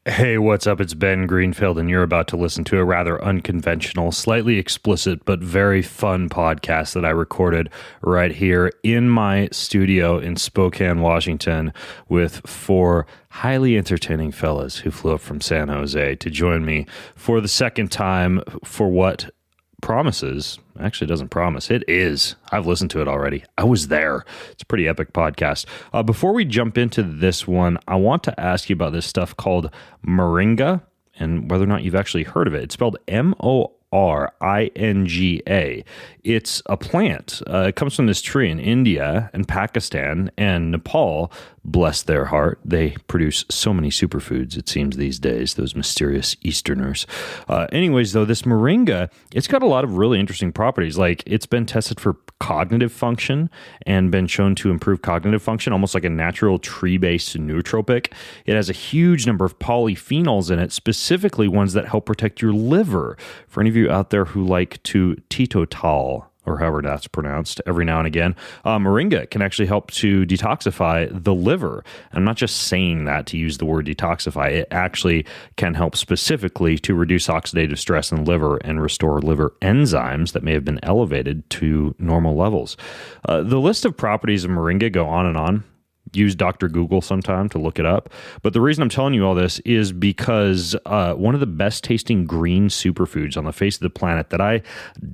Hey, what's up? It's Ben Greenfield, and you're about to listen to a rather unconventional, slightly explicit, but very fun podcast that I recorded right here in my studio in Spokane, Washington, with four highly entertaining fellas who flew up from San Jose to join me for the second time for what promises, actually doesn't promise, it is. I've listened to it already. I was there. It's a pretty epic podcast. Before we jump into this one, I want to ask you about this stuff called moringa and whether or not you've actually heard of it. It's spelled Moringa. It's a plant. It comes from this tree in India and Pakistan and Nepal. Bless their heart. They produce so many superfoods, it seems, these days, those mysterious Easterners. Anyways, though, this moringa, it's got a lot of really interesting properties. Like, it's been tested for cognitive function and been shown to improve cognitive function, almost like a natural tree-based nootropic. It has a huge number of polyphenols in it, specifically ones that help protect your liver. For any of you out there who like to teetotal, or however that's pronounced, every now and again, moringa can actually help to detoxify the liver. I'm not just saying that to use the word detoxify. It actually can help specifically to reduce oxidative stress in the liver and restore liver enzymes that may have been elevated to normal levels. The list of properties of moringa go on and on. Use Dr. Google sometime to look it up. But the reason I'm telling you all this is because one of the best tasting green superfoods on the face of the planet that I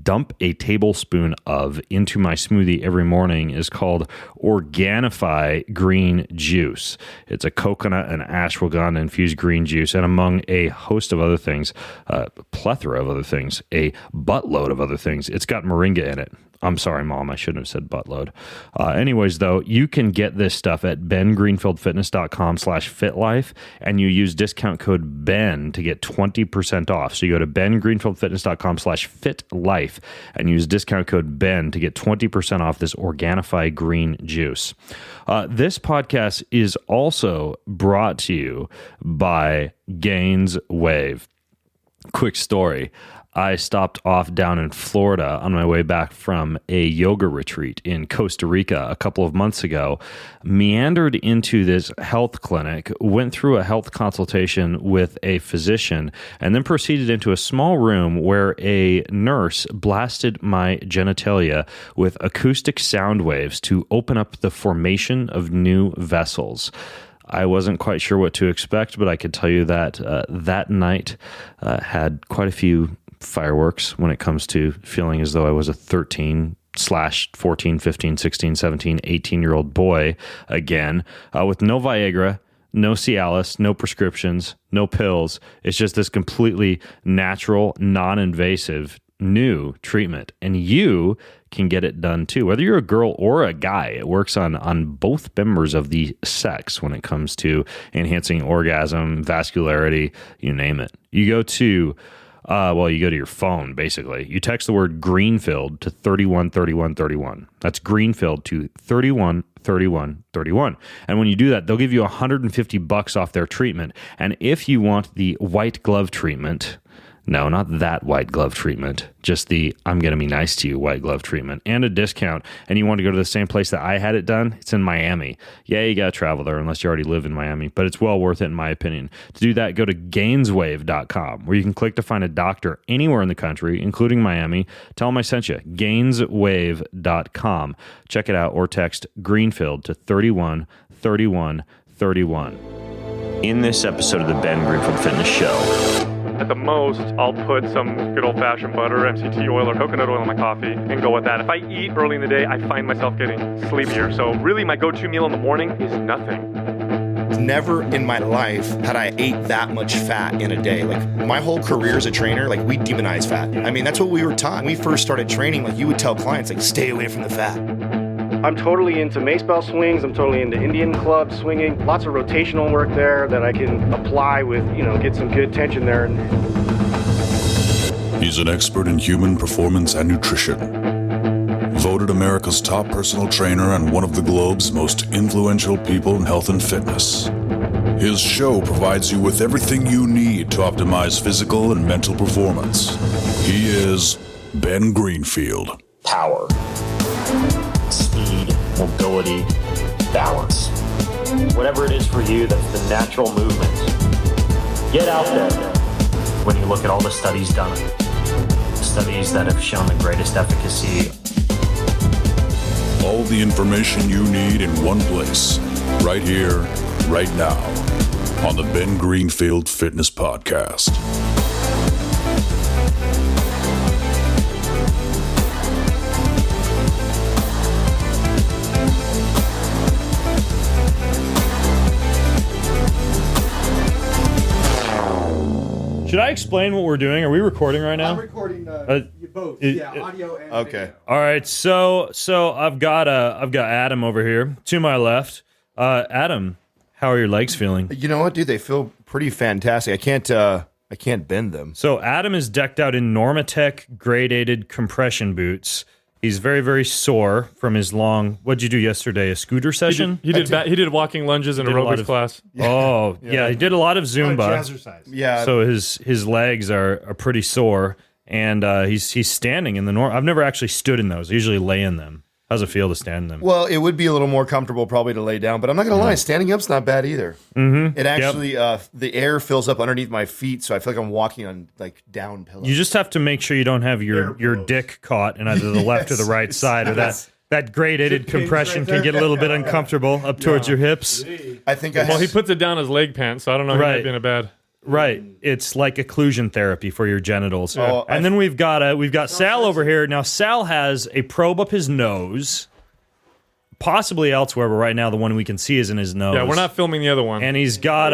dump a tablespoon of into my smoothie every morning is called Organifi green juice. It's a coconut and ashwagandha infused green juice, and among a host of other things, a plethora of other things, a buttload of other things, it's got moringa in it. I'm sorry, Mom. I shouldn't have said buttload. Anyways, though, you can get this stuff at bengreenfieldfitness.com/fitlife, and you use discount code BEN to get 20% off. So you go to bengreenfieldfitness.com/fitlife and use discount code BEN to get 20% off this Organifi green juice. This podcast is also brought to you by GainsWave. Quick story. I stopped off down in Florida on my way back from a yoga retreat in Costa Rica a couple of months ago, meandered into this health clinic, went through a health consultation with a physician, and then proceeded into a small room where a nurse blasted my genitalia with acoustic sound waves to open up the formation of new vessels. I wasn't quite sure what to expect, but I could tell you that that night had quite a few fireworks when it comes to feeling as though I was a 13/14, 15, 16, 17, 18-year-old boy again, with no Viagra, no Cialis, no prescriptions, no pills. It's just this completely natural, non-invasive new treatment. And you can get it done too. Whether you're a girl or a guy, it works on both members of the sex when it comes to enhancing orgasm, vascularity, you name it. You go to you go to your phone, basically. You text the word Greenfield to 313131. That's Greenfield to 313131. And when you do that, they'll give you $150 off their treatment. And if you want the white glove treatment, no, not that white glove treatment, just the I'm going to be nice to you white glove treatment, and a discount, and you want to go to the same place that I had it done, it's in Miami. Yeah, you got to travel there unless you already live in Miami, but it's well worth it in my opinion. To do that, go to GainsWave.com, where you can click to find a doctor anywhere in the country, including Miami. Tell them I sent you. GainsWave.com. Check it out, or text Greenfield to 313131. In this episode of the Ben Greenfield Fitness Show, at the most, I'll put some good old-fashioned butter, MCT oil, or coconut oil in my coffee and go with that. If I eat early in the day, I find myself getting sleepier. So really, my go-to meal in the morning is nothing. Never in my life had I ate that much fat in a day. Like, my whole career as a trainer, like, we demonize fat. I mean, that's what we were taught. When we first started training, like, you would tell clients, like, stay away from the fat. I'm totally into mace bell swings. I'm totally into Indian club swinging. Lots of rotational work there that I can apply with, get some good tension there. He's an expert in human performance and nutrition. Voted America's top personal trainer and one of the globe's most influential people in health and fitness. His show provides you with everything you need to optimize physical and mental performance. He is Ben Greenfield. Power, speed, mobility, balance. Whatever it is for you, that's the natural movement Get out there. When you look at all the studies done, studies that have shown the greatest efficacy. All the information you need in one place, right here, right now, on the Ben Greenfield Fitness Podcast. Should I explain what we're doing? Are we recording right now? I'm recording both. Audio and Okay. video. All right, so I've got Adam over here to my left. Adam, how are your legs feeling? You know what, dude? They feel pretty fantastic. I can't bend them. So Adam is decked out in Normatec gradated compression boots. He's very, very sore from his long. What'd you do yesterday? A scooter session? He did walking lunges in Did a lot aerobics of- class. Oh, yeah. He did a lot of Zumba. Jazzercise. Yeah. So his legs are pretty sore, and he's standing in the norm. I've never actually stood in those. I usually lay in them. How's it feel to stand in them? Well, it would be a little more comfortable probably to lay down, but I'm not going to lie, standing up's not bad either. Mm-hmm. It actually, the air fills up underneath my feet, so I feel like I'm walking on like down pillows. You just have to make sure you don't have your dick caught in either the left or the right side, or that gradated compression can get a little bit uncomfortable up towards your hips. I think Well, he puts it down his leg pants, so I don't know. He Right. might be in a bad. Right, it's like occlusion therapy for your genitals. Oh, and then we've got Sal over here. Now Sal has a probe up his nose, possibly elsewhere, but right now the one we can see is in his nose. Yeah, we're not filming the other one. And he's got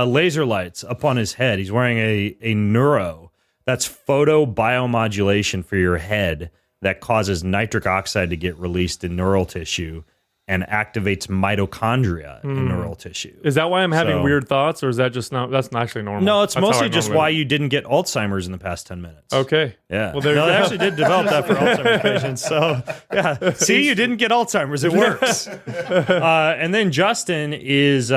laser lights up on his head. He's wearing a neuro. That's photo biomodulation for your head that causes nitric oxide to get released in neural tissue and activates mitochondria in neural tissue. Is that why I'm having So- weird thoughts, or is that just not? That's not actually normal. No, it's That's how I mostly just normally- why you didn't get Alzheimer's in the past 10 minutes. Okay. Yeah. Well, there no, you they go. actually did develop that for Alzheimer's patients. So, yeah. See, you didn't get Alzheimer's. It works. And then Justin is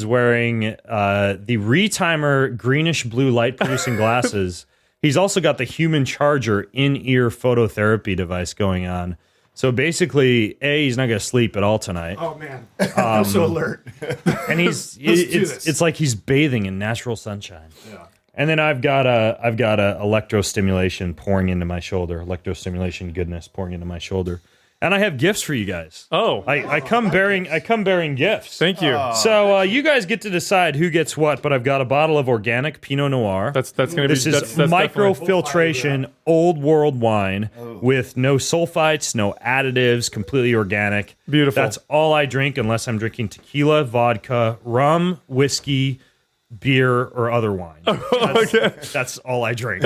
wearing the Retimer greenish blue light producing glasses. He's also got the human charger in-ear phototherapy device going on. So basically, he's not going to sleep at all tonight. Oh man, I'm so alert. And do this. it's like he's bathing in natural sunshine. Yeah. And then I've got a electrostimulation pouring into my shoulder, electrostimulation goodness pouring into my shoulder. And I have gifts for you guys. Oh, I come bearing gifts. thank you. So you guys get to decide who gets what, but I've got a bottle of organic Pinot Noir. That's going to be. This is that's definitely- microfiltration, old world wine with no sulfites, no additives, completely organic. Beautiful. That's all I drink unless I'm drinking tequila, vodka, rum, whiskey, beer, or other wine. That's all I drink.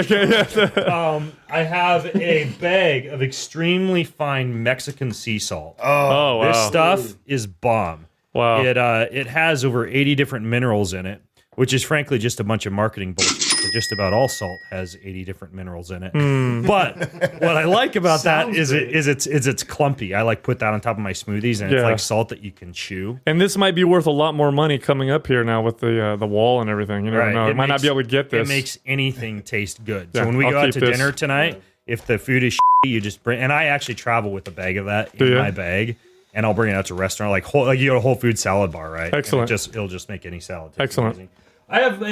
I have a bag of extremely fine Mexican sea salt. Oh wow. This stuff is bomb. Wow. It has over 80 different minerals in it, which is frankly just a bunch of marketing bullshit. Just about all salt has 80 different minerals in it. But what I like about that is it's clumpy. I like put that on top of my smoothies, and it's Yeah. like salt that you can chew. And this might be worth a lot more money coming up here now with the wall and everything. You never Right. know. It might not be able to get this. It makes anything taste good. Yeah, So when we I'll go out keep to this. dinner tonight, if the food is shitty, you just bring. And I actually travel with a bag of that Do in you? my bag, and I'll bring it out to a restaurant like you go to a Whole Food salad bar, right? And Excellent. it'll just make any salad. taste Excellent. amazing. I have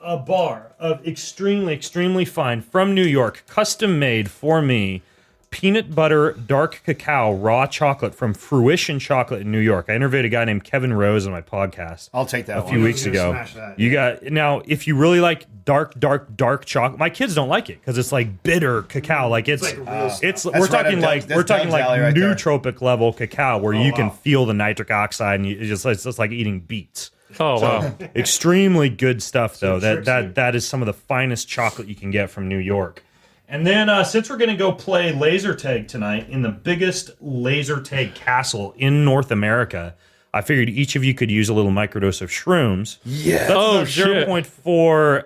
a bar of extremely fine from New York, custom made for me. Peanut butter dark cacao raw chocolate from Fruition Chocolate in New York. I interviewed a guy named Kevin Rose on my podcast. I'll take that a one. few weeks You're gonna ago. smash that. You got now. If you really like dark chocolate, my kids don't like it because it's like bitter cacao. Like it's like real stuff. it's That's we're right talking up like Doug's- we're that's talking Doug's alley like right there. nootropic level cacao where you can wow. feel the nitric oxide and it's just like eating beets. Oh wow. Extremely good stuff though. tricks That is some of the finest chocolate you can get from New York. And then since we're gonna go play laser tag tonight in the biggest laser tag castle in North America, I figured each of you could use a little microdose of shrooms. Yeah. That's Oh, about shit.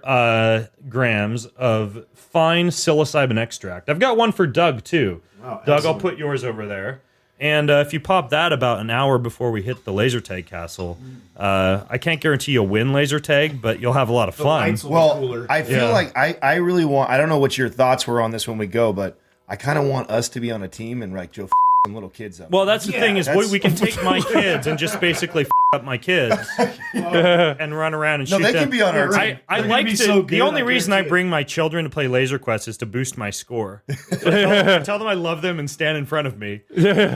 0.4 grams of fine psilocybin extract. I've got one for Doug too. Wow, Doug, excellent. I'll put yours over there. And if you pop that about an hour before we hit the laser tag castle, I can't guarantee you'll win laser tag, but you'll have a lot of The fun. lights will be Well, cooler. I feel Yeah. like I really want. I don't know what your thoughts were on this when we go, but I kind of want us to be on a team and like Joe some little kids up. Well, that's the thing is that's- we can take my kids and just basically up my kids and run around and shoot they them. can be on our team. I They're like gonna be to. so The good, only I reason I guarantee it. bring my children to play Laser Quest is to boost my score. So I tell them I love them and stand in front of me,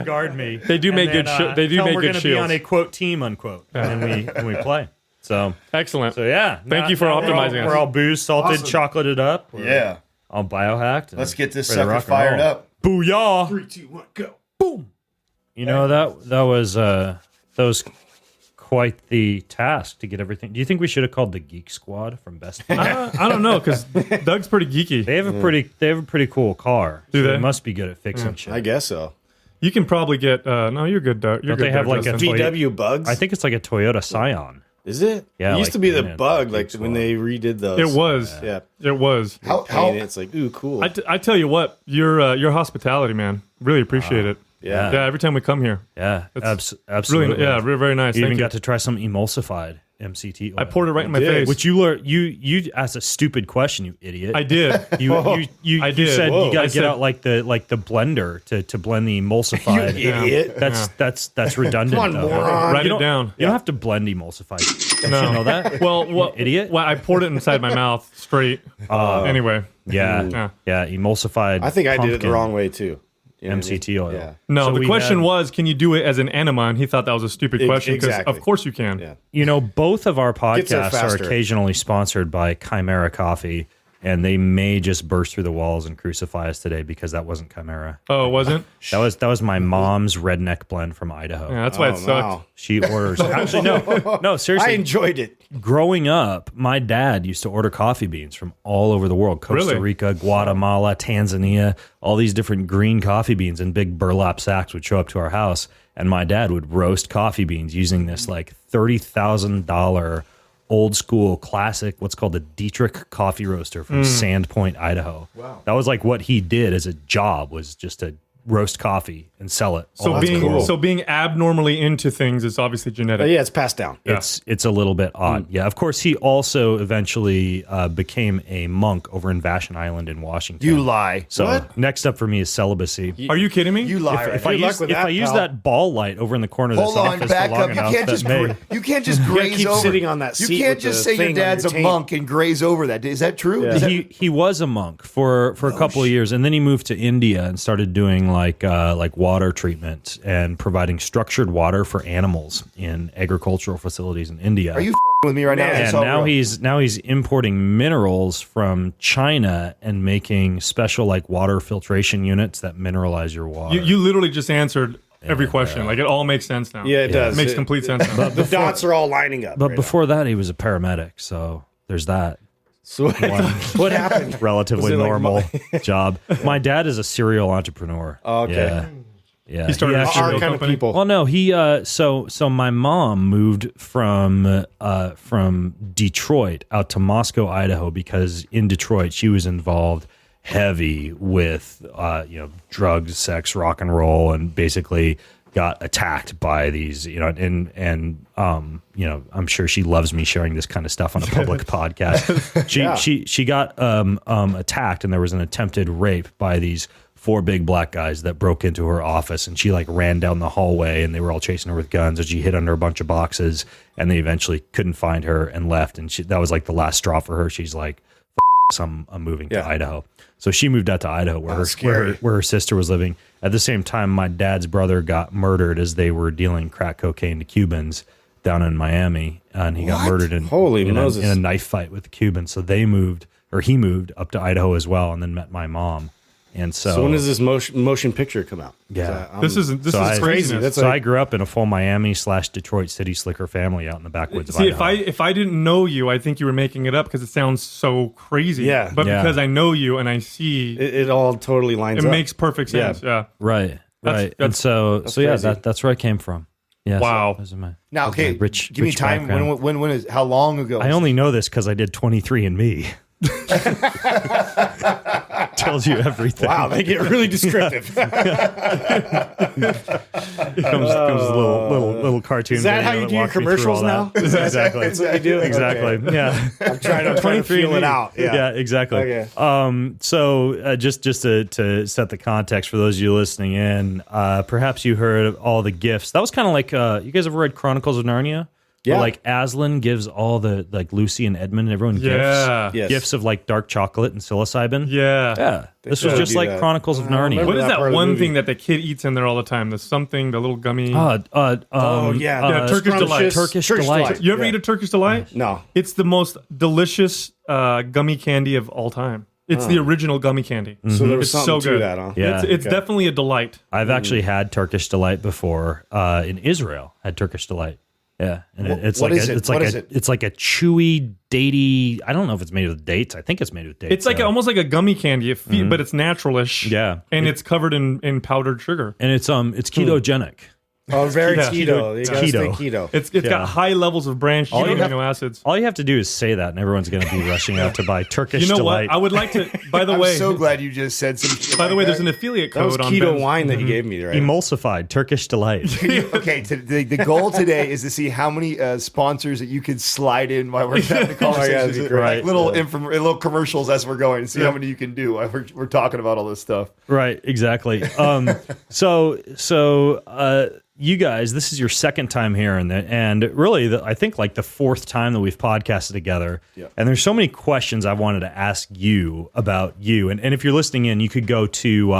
guard me. They do and make then, good. They do tell them make we're good gonna be shields. on a quote team unquote, and then we play. So Excellent. yeah. Thank you for optimizing us. We're all booze, salted, Awesome. chocolated up. We're Yeah. all biohacked. and Let's get this ready to sucker rock and fired roll. up. Booyah! 3, 2, 1, go. You know that was quite the task to get everything. Do you think we should have called the Geek Squad from Best Buy? I don't know because Doug's pretty geeky. They have a pretty cool car. Do so they? must be good at fixing shit. I guess so. You can probably get. No, you're good, Doug. You're Don't good. they have Doug, like a Justin. VW bugs. I think it's like a Toyota Scion. Is it? Yeah, It used like to be the painted, bug, like like when they redid those. It was. Yeah. It was. How Paint it, it's like, ooh, cool. I tell you what, your hospitality, man. Really appreciate it. yeah. Yeah, every time we come here, Yeah, It's absolutely. really, yeah, very nice. You Thank even you. got to try some emulsified MCT oil. I poured it right in my did. face. Which you asked a stupid question, you idiot. I did. You I you did. said Whoa. you got I to get said- out like the blender to blend the emulsified. Idiot. That's redundant. Come on, though. moron. Write You it don't- down. You don't have to blend emulsified. Don't No. you know that? Well, what, idiot. Well, I poured it inside my mouth straight. Anyway, Yeah, yeah, emulsified. I think I did it the pumpkin wrong way, too. You know what I mean? MCT oil. Yeah. no. So the we question had- was, can you do it as an enema? And he thought that was a stupid question because, exactly. of course, you can. Yeah. You know, both of our Gets there podcasts are faster. occasionally sponsored by Chimera Coffee, and they may just burst through the walls and crucify us today because that wasn't Chimera. Oh, it wasn't? That was my mom's redneck blend from Idaho. Yeah, that's why it Oh, sucked. wow. She orders. Actually, no, I seriously. enjoyed it. Growing up, my dad used to order coffee beans from all over the world: Costa Really? Rica, Guatemala, Tanzania. All these different green coffee beans in big burlap sacks would show up to our house, and my dad would roast coffee beans using this like $30,000 old school classic, what's called a Dietrich coffee roaster from Sandpoint, Idaho. Wow, that was like what he did as a job, was just to roast coffee and sell it. So being abnormally into things is obviously genetic. Yeah, it's passed down. It's a little bit odd. Yeah, of course, he also eventually became a monk over in Vashon Island in Washington. You lie. So What? next up for me is celibacy. Are you kidding me? You lie. If right? I use that ball light over in the corner of this Hold on, office back for long up. You enough, can't that just may- you can't just graze keep over. sitting on that You seat can't with just the say your thing on dad's your a taint. monk and graze over that. Is that true? Yeah. Is that- He was a monk for a couple of years, and then he moved to India and started doing like water treatment and providing structured water for animals in agricultural facilities in India. Are you with me right now? Is this And all now real? he's importing minerals from China and making special like water filtration units that mineralize your water. You literally just answered every question. Like it all makes sense now. Yeah, it does. It makes It- complete sense now. The dots are all lining up. but right before that, he was a paramedic, so there's that. now. So what happened? Relatively Was it like normal job. My dad is a serial entrepreneur. Okay. Yeah. He started a actually- Our cereal kind of company. people. Well, no, he so my mom moved from Detroit out to Moscow, Idaho, because in Detroit she was involved heavy with drugs, sex, rock and roll, and basically got attacked by these, and I'm sure she loves me sharing this kind of stuff on a public podcast. She got attacked, and there was an attempted rape by these 4 big black guys that broke into her office, and she like ran down the hallway, and they were all chasing her with guns, and she hid under a bunch of boxes, and they eventually couldn't find her and left, and that was like the last straw for her. She's like, I'm moving to Idaho. So she moved out to Idaho where her sister was living. At the same time, my dad's brother got murdered as they were dealing crack cocaine to Cubans down in Miami, and he got murdered in a knife fight with the Cubans. So he moved up to Idaho as well, and then met my mom. And so when does this motion picture come out? Yeah. This is crazy. That's I grew up in a full Miami/Detroit city slicker family out in the backwoods of See, Idaho. if I didn't know you, I think you were making it up because it sounds so crazy. Yeah. But Yeah. because I know you and I see, it all totally lines it up. makes perfect sense. Yeah. Right. That's- And so crazy. that's where I came from. Yeah. Wow. Those are my, Now, those are okay, my rich, give me rich time. background. When is how long ago? I only know this because I did 23andMe. tells you everything. Wow, they get really descriptive. It comes a little cartoon. Is that video how you do your walks me through commercials all now? that. Exactly. That's what you do? Exactly. Okay. Yeah. I'm trying to feel it out. Yeah, exactly. Okay. So just to set the context for those of you listening in, perhaps you heard of all the gifts. That was kind of like you guys ever read Chronicles of Narnia? Yeah. Where, like Aslan gives all the like Lucy and Edmund and everyone Yeah. Yes. gifts of like dark chocolate and psilocybin. Yeah. Yeah. This was should just do like that. Chronicles of Narnia. remember What is that that part of the one movie. thing that the kid eats in there all the time? The little gummy. Turkish Delight. Turkish Delight. You ever eat a Turkish Delight? No. It's the most delicious gummy candy of all time. It's the original gummy candy. So there was It's something so to good. that, huh? Yeah. It's definitely a delight. I've actually had Turkish Delight before in Israel. Had Turkish Delight. Yeah, and it's what like is it? it's What like is a it? it's like a chewy, datey. I don't know if it's made with dates. I think it's made with dates. It's like almost like a gummy candy, but it's naturalish. Yeah. and it's covered in powdered sugar. and it's ketogenic. Oh, very Yeah. keto. You gotta stay keto. It's got high levels of branched you have- amino acids. All you have to do is say that, and everyone's going to be rushing out to buy Turkish You know Delight. what? I would like to. By the I'm way, so glad you just said something. by the way, there's an affiliate That was code on keto Ben's. wine that you gave me, right? Emulsified Turkish Delight. Okay, the goal today is to see how many sponsors that you can slide in while we're having the conversation. that'd be great. Like little commercials as we're going, and see how many you can do while we're talking about all this stuff. Right, exactly. You guys, this is your second time here, and really, I think like the fourth time that we've podcasted together. Yeah. And there's so many questions I wanted to ask you about you. And if you're listening in, you could go to.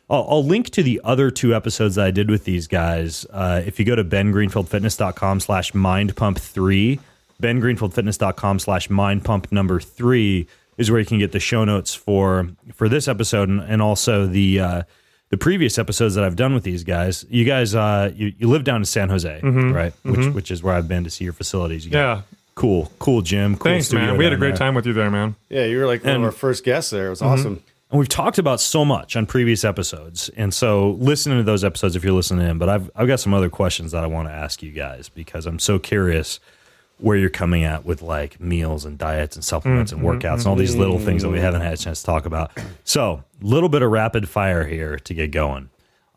I'll link to the other two episodes that I did with these guys. If you go to bengreenfieldfitness.com/mindpump3, bengreenfieldfitness.com/mindpump3 is where you can get the show notes for this episode and also the previous episodes that I've done with these guys. You guys, you live down in San Jose, right? Which is where I've been to see your facilities. You got Yeah. cool gym. Cool Thanks, studio man. We had a down great there. time with you there, man. Yeah, you were like one of our first guests there. It was awesome. And we've talked about so much on previous episodes. And so listening to those episodes if you're listening in, but I've got some other questions that I want to ask you guys because I'm so curious where you're coming at with like meals and diets and supplements and workouts and all these little things that we haven't had a chance to talk about. So a little bit of rapid fire here to get going.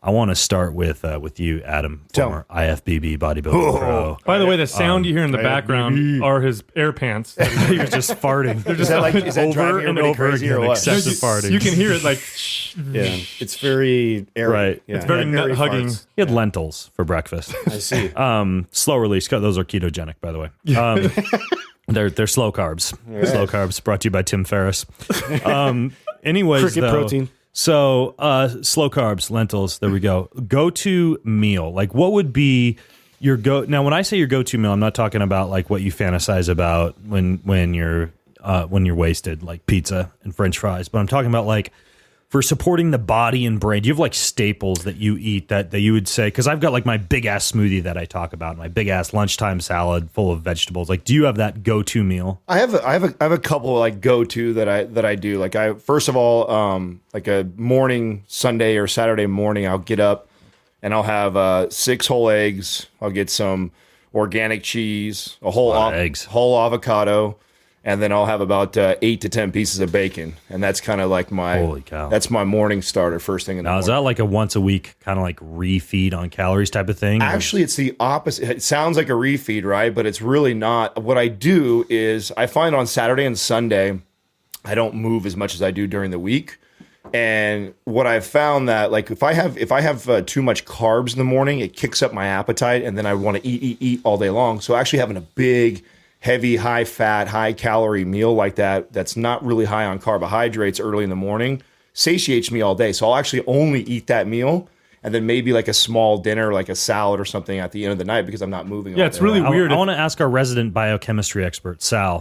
I want to start with you, Adam, former IFBB bodybuilding pro. By the way, the sound you hear in the background are his air pants. He was just farting. Is that over driving and everybody over crazy again, or what? excessive farting. You can hear it like. Yeah, it's very airy. Right. Yeah. It's very nut airy hugging. farts. He had lentils for breakfast. I see. Slow release. Those are ketogenic, by the way. They're slow carbs. Slow carbs brought to you by Tim Ferriss. Anyways, Cricket though, protein. So slow carbs, lentils. There we go. Go-to meal. Like, what would be your go? Now, when I say your go-to meal, I'm not talking about like what you fantasize about when you're wasted, like pizza and French fries. But I'm talking about like for supporting the body and brain. Do you have like staples that you eat that you would say? Because I've got like my big ass smoothie that I talk about, my big ass lunchtime salad full of vegetables. Like, do you have that go-to meal? I have a couple like go to that I do. Like I first of all, like a morning Sunday or Saturday morning, I'll get up and I'll have 6 whole eggs. I'll get some organic cheese, a whole eggs, whole avocado, and then I'll have about 8 to 10 pieces of bacon. And that's kind of like my Holy cow. That's my morning starter first thing in the Now, morning. is that like a once a week kind of like refeed on calories type of thing? Actually, it's the opposite. It sounds like a refeed, right? But it's really not. What I do is I find on Saturday and Sunday, I don't move as much as I do during the week. And what I've found that like if I have too much carbs in the morning, it kicks up my appetite, and then I want to eat all day long. So actually having a big, heavy, high fat, high calorie meal like that's not really high on carbohydrates early in the morning satiates me all day. So I'll actually only eat that meal and then maybe like a small dinner, like a salad or something at the end of the night because I'm not moving. Yeah, it's really weird. I want to ask our resident biochemistry expert, Sal,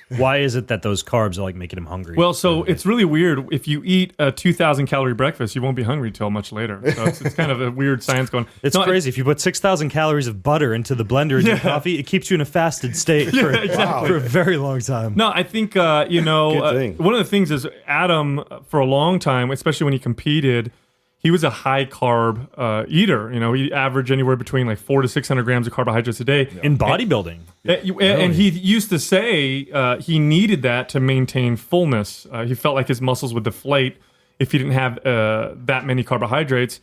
why is it that those carbs are like making him hungry? Well, so it's really weird. If you eat a 2,000 calorie breakfast, you won't be hungry till much later. So it's kind of a weird science going. It's crazy. If you put 6,000 calories of butter into the blender in your coffee, it keeps you in a fasted state for a very long time. No, I think, one of the things is Adam, for a long time, especially when he competed, he was a high carb eater. He averaged anywhere between like 400 to 600 grams of carbohydrates a day. In bodybuilding. And he used to say he needed that to maintain fullness. He felt like his muscles would deflate if he didn't have that many carbohydrates.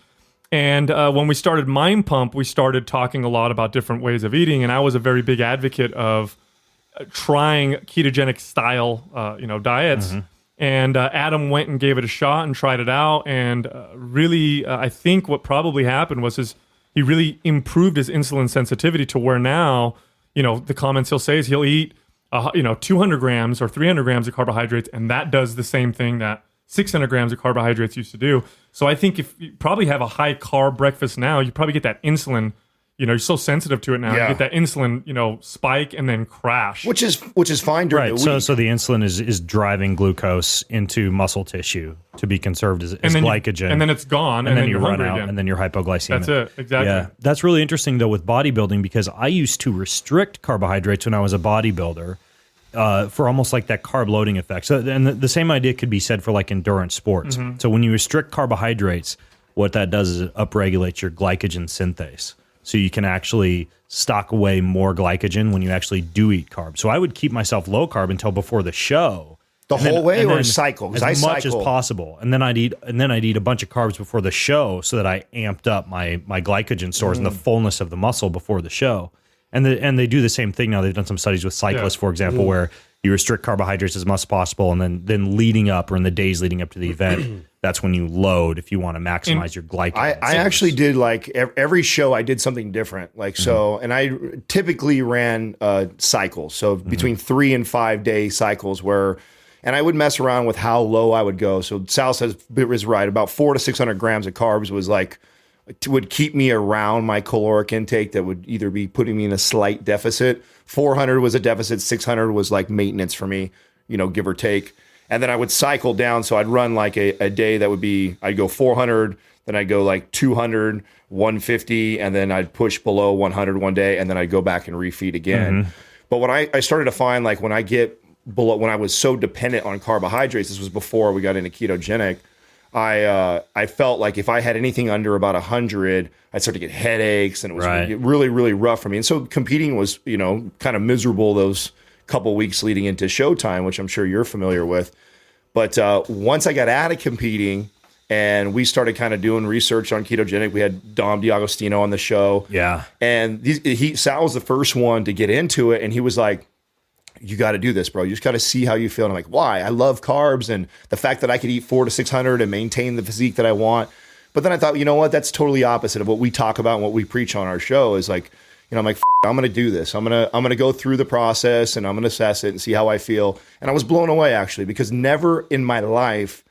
And when we started Mind Pump, we started talking a lot about different ways of eating. And I was a very big advocate of trying ketogenic style, diets. Mm-hmm. And Adam went and gave it a shot and tried it out. And really, I think what probably happened was he really improved his insulin sensitivity to where now, the comments he'll say is he'll eat, 200 grams or 300 grams of carbohydrates. And that does the same thing that 600 grams of carbohydrates used to do. So I think if you probably have a high carb breakfast now, you probably get that insulin. You're so sensitive to it now. Yeah. You get that insulin, spike and then crash. Which is fine during the week. So the insulin is driving glucose into muscle tissue to be conserved as glycogen, and then it's gone, and then you run hungry out, again. and then you're hypoglycemic. That's it, exactly. Yeah, that's really interesting though with bodybuilding, because I used to restrict carbohydrates when I was a bodybuilder. For almost like that carb loading effect. So, and the same idea could be said for like endurance sports. Mm-hmm. So when you restrict carbohydrates, what that does is it upregulates your glycogen synthase. So you can actually stock away more glycogen when you actually do eat carbs. So I would keep myself low carb until before the show. The whole way, or cycle? As much as possible. And then I'd eat a bunch of carbs before the show so that I amped up my glycogen stores and the fullness of the muscle before the show. And they do the same thing now. They've done some studies with cyclists, for example, where you restrict carbohydrates as much as possible, and then leading up or in the days leading up to the event, that's when you load if you want to maximize your glycogen. I actually did like every show I did something different. Like so, and I typically ran cycles. So between 3 and 5 day cycles and I would mess around with how low I would go. So Sal says is right. About 400 to 600 grams of carbs would keep me around my caloric intake that would either be putting me in a slight deficit. 400 was a deficit. 600 was like maintenance for me, give or take. And then I would cycle down. So I'd run like a day that would be, I'd go 400, then I'd go like 200, 150, and then I'd push below 100 one day, and then I'd go back and refeed again. But when I started to find like when I was so dependent on carbohydrates, this was before we got into ketogenic, I felt like if I had anything under about 100, I'd start to get headaches, and it was really, really rough for me. And so competing was, kind of miserable those couple weeks leading into showtime, which I'm sure you're familiar with. But once I got out of competing and we started kind of doing research on ketogenic, we had Dom D'Agostino on the show. Yeah. And Sal was the first one to get into it, and he was like, you got to do this, bro. You just got to see how you feel. And I'm like, why? I love carbs, and the fact that I could eat 400 to 600 and maintain the physique that I want. But then I thought, you know what? That's totally opposite of what we talk about and what we preach on our show. Is like, I'm like, I'm going to do this. I'm going to go through the process, and I'm going to assess it and see how I feel. And I was blown away, actually, because never in my life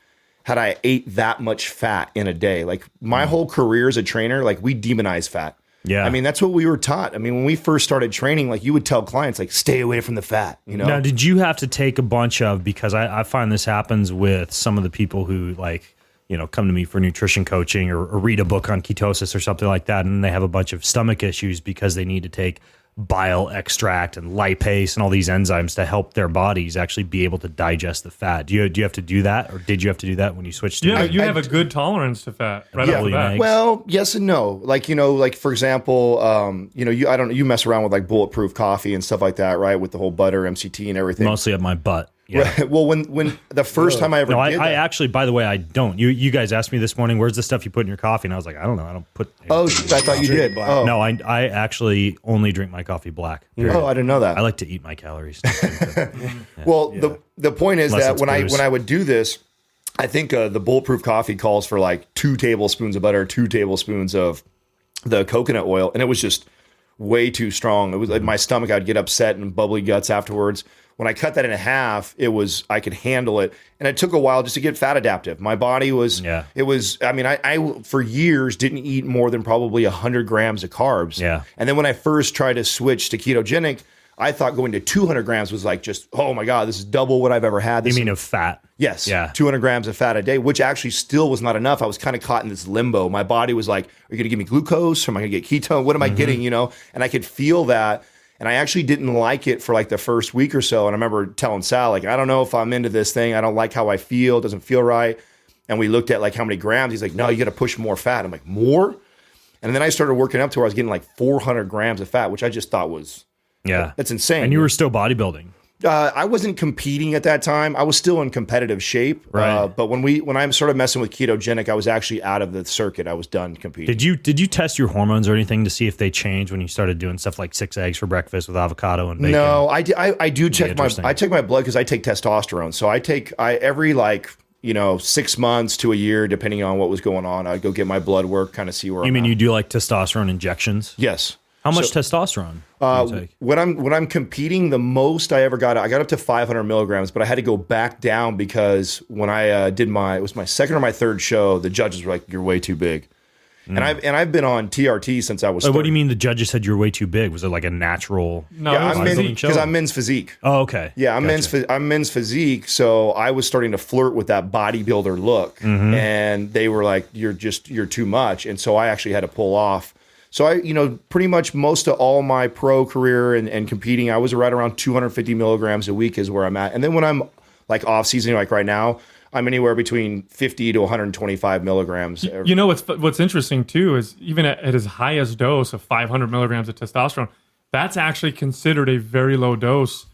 had I ate that much fat in a day. Like my whole career as a trainer, like we demonize fat. Yeah. I mean, that's what we were taught. I mean, when we first started training, like you would tell clients, like, stay away from the fat, Now, did you have to take a bunch of, because I find this happens with some of the people who come to me for nutrition coaching or read a book on ketosis or something like that, and they have a bunch of stomach issues because they need to take bile extract and lipase and all these enzymes to help their bodies actually be able to digest the fat. Do you have to do that, or did you have to do that when you switched to you have a good tolerance to fat right off the bat. Well, yes and no. Like, like for example, you mess around with like bulletproof coffee and stuff like that, right? With the whole butter, MCT and everything. Mostly at my butt. Yeah. Right. Well, when the first time I ever did that. I actually, by the way, I don't. You guys asked me this morning, where's the stuff you put in your coffee? And I was like, I don't know. I don't put. Oh, I thought you did. Oh. No, I actually only drink my coffee black. Period. Oh, I didn't know that. I like to eat my calories. The point is Unless that it's when I would do this, I think the bulletproof coffee calls for like 2 tablespoons of butter, 2 tablespoons of the coconut oil, and it was just way too strong. It was like my stomach, I'd get upset and bubbly guts afterwards. When I cut that in half, I could handle it. And it took a while just to get fat adaptive. My body was, I for years didn't eat more than probably 100 grams of carbs. Yeah. And then when I first tried to switch to ketogenic, I thought going to 200 grams was like just, oh my God, this is double what I've ever had. You mean of fat? Yes. Yeah. 200 grams of fat a day, which actually still was not enough. I was kind of caught in this limbo. My body was like, are you going to give me glucose? Or am I going to get ketone? What am I getting? And I could feel that. And I actually didn't like it for like the first week or so. And I remember telling Sal, like, I don't know if I'm into this thing. I don't like how I feel. It doesn't feel right. And we looked at like how many grams. He's like, no, you got to push more fat. I'm like, more? And then I started working up to where I was getting like 400 grams of fat, which I just thought was Yeah. That's insane. And you were still bodybuilding. I wasn't competing at that time. I was still in competitive shape. Right. But when I started messing with ketogenic, I was actually out of the circuit. I was done competing. Did you test your hormones or anything to see if they changed when you started doing stuff like 6 eggs for breakfast with avocado and bacon? No, I do check my blood because I take testosterone. So every 6 months to a year, depending on what was going on, I'd go get my blood work, kind of see where You mean you do like testosterone injections? Yes. How much testosterone do you take? When I'm competing, the most I ever got up to 500 milligrams, but I had to go back down because when I did it was my second or my third show, the judges were like, "You're way too big." And I've been on TRT since I was. What do you mean the judges said you're way too big? Was it like a natural? No, Yeah, bodybuilding because I'm men's physique. Oh, okay. Yeah, I'm Gotcha. men's physique, so I was starting to flirt with that bodybuilder look, and they were like, "You're too much," and so I actually had to pull off. So I, pretty much most of all my pro career and competing, I was right around 250 milligrams a week is where I'm at. And then when I'm like off season, like right now, I'm anywhere between 50 to 125 milligrams. You know what's interesting too is even at his highest dose of 500 milligrams of testosterone, that's actually considered a very low dose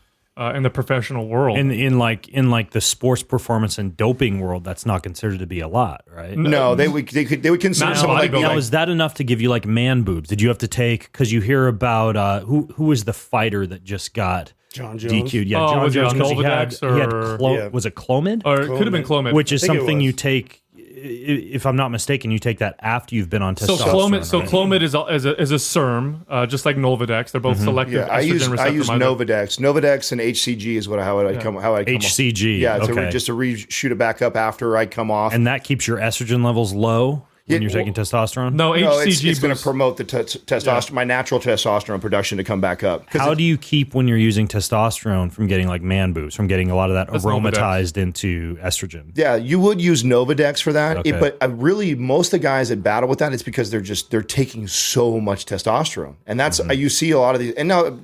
in the professional world. In like the sports performance and doping world, that's not considered to be a lot, right? No, they would consider Not someone like me. Now, is that enough to give you like man boobs? Did you have to take, because you hear about who was the fighter that just got John Jones. DQ'd? Yeah, Oh, John was it Jones. 'Cause Nolvadex he had or- was it Clomid? Or it could have been Clomid. Which is I think it something was. you take, if I'm not mistaken, you take that after you've been on So testosterone. Clomid is a SERM, just like Nolvadex. They're both selective Yeah, I estrogen use receptor. Novadex and HCG is how I come off. HCG. Yeah, okay. just to reshoot it back up after I come off. And that keeps your estrogen levels low when you're taking testosterone? No, HCG it's going to boosts- promote the testosterone, my natural testosterone production to come back up. How do you keep when you're using testosterone from getting like man boobs, from getting a lot of that That's aromatized into estrogen? Yeah, you would use Novadex for that, Okay. but really most of the guys that battle with that, it's because they're taking so much testosterone, and that's you see a lot of these. And now,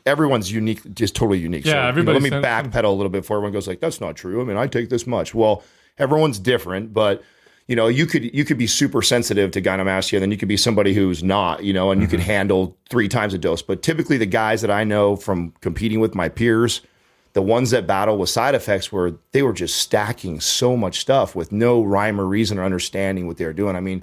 everyone's unique, just totally unique. Yeah, let everybody's me backpedal a little bit before everyone goes like, "That's not true." I mean, I take this much. Well, everyone's different, but you could be super sensitive to gynecomastia, and then you could be somebody who's not, and you could handle 3 times a dose. But typically, the guys that I know from competing with my peers, the ones that battle with side effects they were just stacking so much stuff with no rhyme or reason or understanding what they were doing. I mean,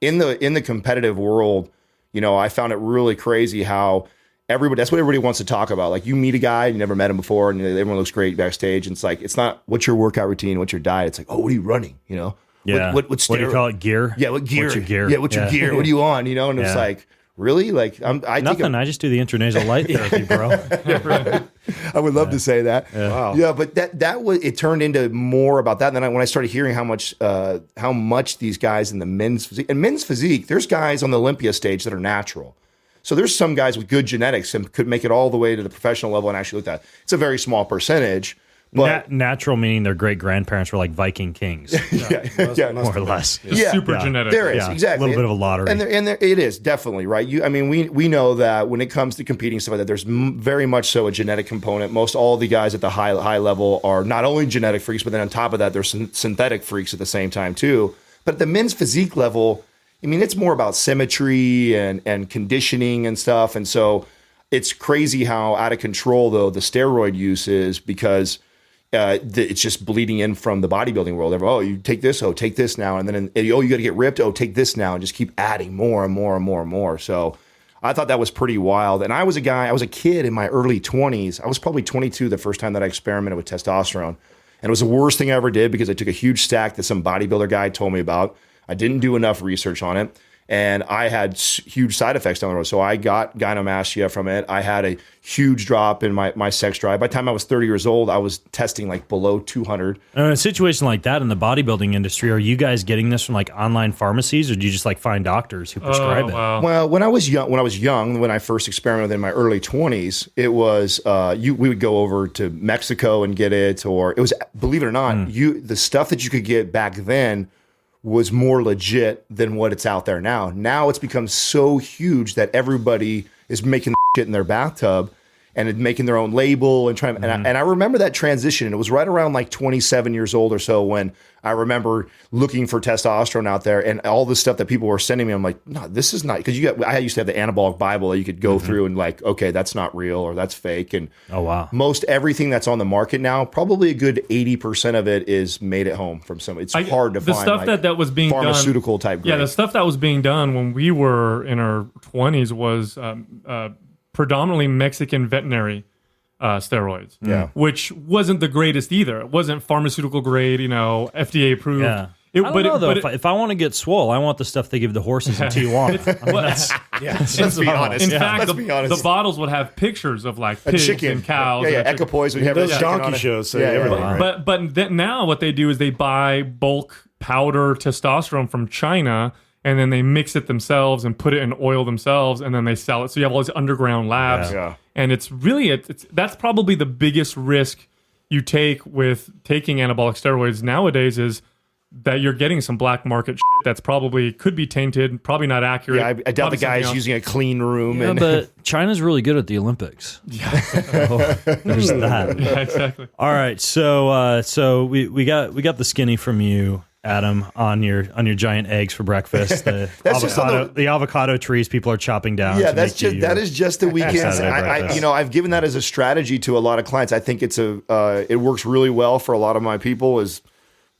in the competitive world, I found it really crazy how that's what everybody wants to talk about. Like, you meet a guy, you never met him before, and everyone looks great backstage. And it's like, it's not what's your workout routine, what's your diet. It's like, oh, what are you running? Yeah. What do you call it? Gear? Yeah, what gear? What's your gear? Yeah, what's your gear? What are you on? And it's Yeah. like, really? Like, Nothing. I just do the intranasal light therapy, bro. I would love to say that. Wow. Yeah, but that was, it turned into more about that. And then when I started hearing how much these guys in the men's physique, there's guys on the Olympia stage that are natural. So there's some guys with good genetics and could make it all the way to the professional level and actually look at that. It's a very small percentage. But natural meaning their great grandparents were like Viking kings, more or less. super genetic. There is, Yeah, exactly. a little bit of a lottery. And it is definitely, right? We know that when it comes to competing stuff like that, there's very much so a genetic component. Most all the guys at the high level are not only genetic freaks, but then on top of that, they're synthetic freaks at the same time too. But at the men's physique level, it's more about symmetry and conditioning and stuff. And so it's crazy how out of control, though, the steroid use is, because it's just bleeding in from the bodybuilding world. Oh, you take this. Oh, take this now. And then, you got to get ripped. Oh, take this now. And just keep adding more and more and more and more. So I thought that was pretty wild. And I was a kid in my early 20s. I was probably 22 the first time that I experimented with testosterone. And it was the worst thing I ever did, because I took a huge stack that some bodybuilder guy told me about. I didn't do enough research on it. And I had huge side effects down the road. So I got gynecomastia from it. I had a huge drop in my sex drive. By the time I was 30 years old, I was testing like below 200. In a situation like that in the bodybuilding industry, are you guys getting this from like online pharmacies, or do you just like find doctors who prescribe it? Wow. Well, when I was young, when I first experimented in my early 20s, it was we would go over to Mexico and get it, or it was, believe it or not, the stuff that you could get back then was more legit than what it's out there now. Now it's become so huge that everybody is making shit in their bathtub. and making their own label and trying. And I remember that transition. And it was right around like 27 years old or so when I remember looking for testosterone out there and all the stuff that people were sending me. I'm like, no, this is not, because I used to have the anabolic Bible that you could go through and like, okay, that's not real or that's fake. And most everything that's on the market now, probably a good 80% of it is made at home from someone. It's hard to the find stuff like that was being pharmaceutical done, type grade. Yeah, the stuff that was being done when we were in our 20s was predominantly Mexican veterinary steroids, which wasn't the greatest either. It wasn't pharmaceutical grade, FDA approved. Yeah. I don't know, though. If I want to get swole, I want the stuff they give the horses in Tijuana. Let's be honest. In fact, the bottles would have pictures of like pigs and cows. Equipoise would have those donkey shows say everything. Right? But now what they do is they buy bulk powder testosterone from China, and then they mix it themselves and put it in oil themselves, and then they sell it. So you have all these underground labs, and it's really that's probably the biggest risk you take with taking anabolic steroids nowadays is that you're getting some black market shit that's probably could be tainted, probably not accurate. Yeah, I doubt the guy's using a clean room. Yeah, but China's really good at the Olympics. Yeah, there's that. Yeah, exactly. All right, so we got the skinny from you, Adam, on your giant eggs for breakfast. The avocado trees people are chopping down. Yeah, that is just the weekends. I've given that as a strategy to a lot of clients. I think it works really well for a lot of my people.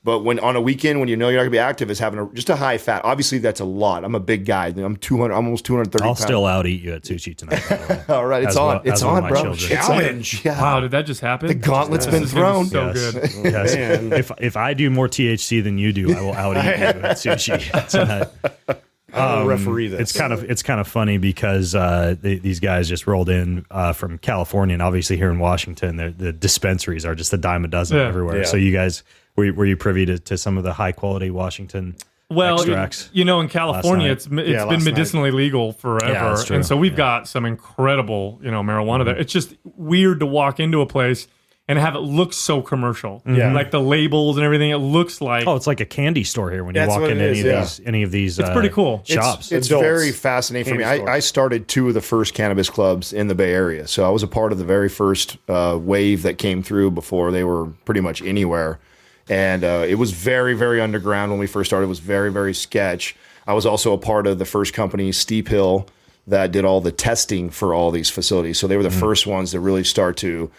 But when on a weekend when you know you're not gonna be active, is having just a high fat. Obviously, that's a lot. I'm a big guy. I'm almost 230 I'll pounds. still out eat you at sushi tonight. By the way. All right, it's on. It's on, bro. Challenge. Wow, did that just happen? The gauntlet's been thrown. So good. Yes. If I do more THC than you do, I will out eat you at sushi tonight. Referee this. It's kind of funny because these guys just rolled in from California, and obviously here in Washington, the dispensaries are just a dime a dozen everywhere. Yeah. So you guys, were you privy to some of the high quality Washington extracts? In California, it's been medicinally legal forever, and so we've got some incredible marijuana there. It's just weird to walk into a place and have it look so commercial. Yeah. Like the labels and everything, it looks like... Oh, it's like a candy store here when you walk in any of these It's pretty cool. Shops. It's very fascinating for me. I started 2 of the first cannabis clubs in the Bay Area. So I was a part of the very first wave that came through before they were pretty much anywhere. And it was very, very underground when we first started. It was very, very sketch. I was also a part of the first company, Steep Hill, that did all the testing for all these facilities. So they were the first ones to really start to...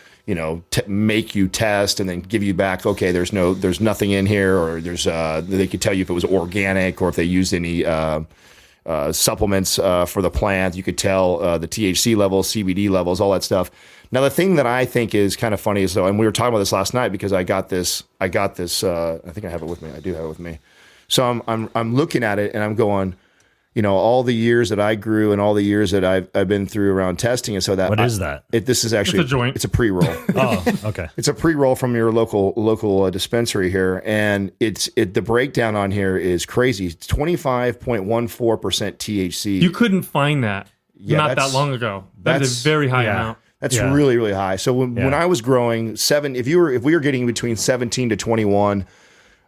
make you test and then give you back. Okay, there's nothing in here, or they could tell you if it was organic or if they used any supplements for the plant. You could tell the THC levels, CBD levels, all that stuff. Now, the thing that I think is kind of funny is, though, and we were talking about this last night because I got this. I think I have it with me. I do have it with me. So I'm looking at it and I'm going, all the years that I grew and all the years that I've been through around testing, and so that is that? This is actually it's a joint. It's a pre-roll. Oh, okay. It's a pre-roll from your local dispensary here, and the breakdown on here is crazy. It's 25.14% THC. You couldn't find that not that long ago. That's a very high amount. That's really, really high. So when I was growing, if we were getting between 17 to 21%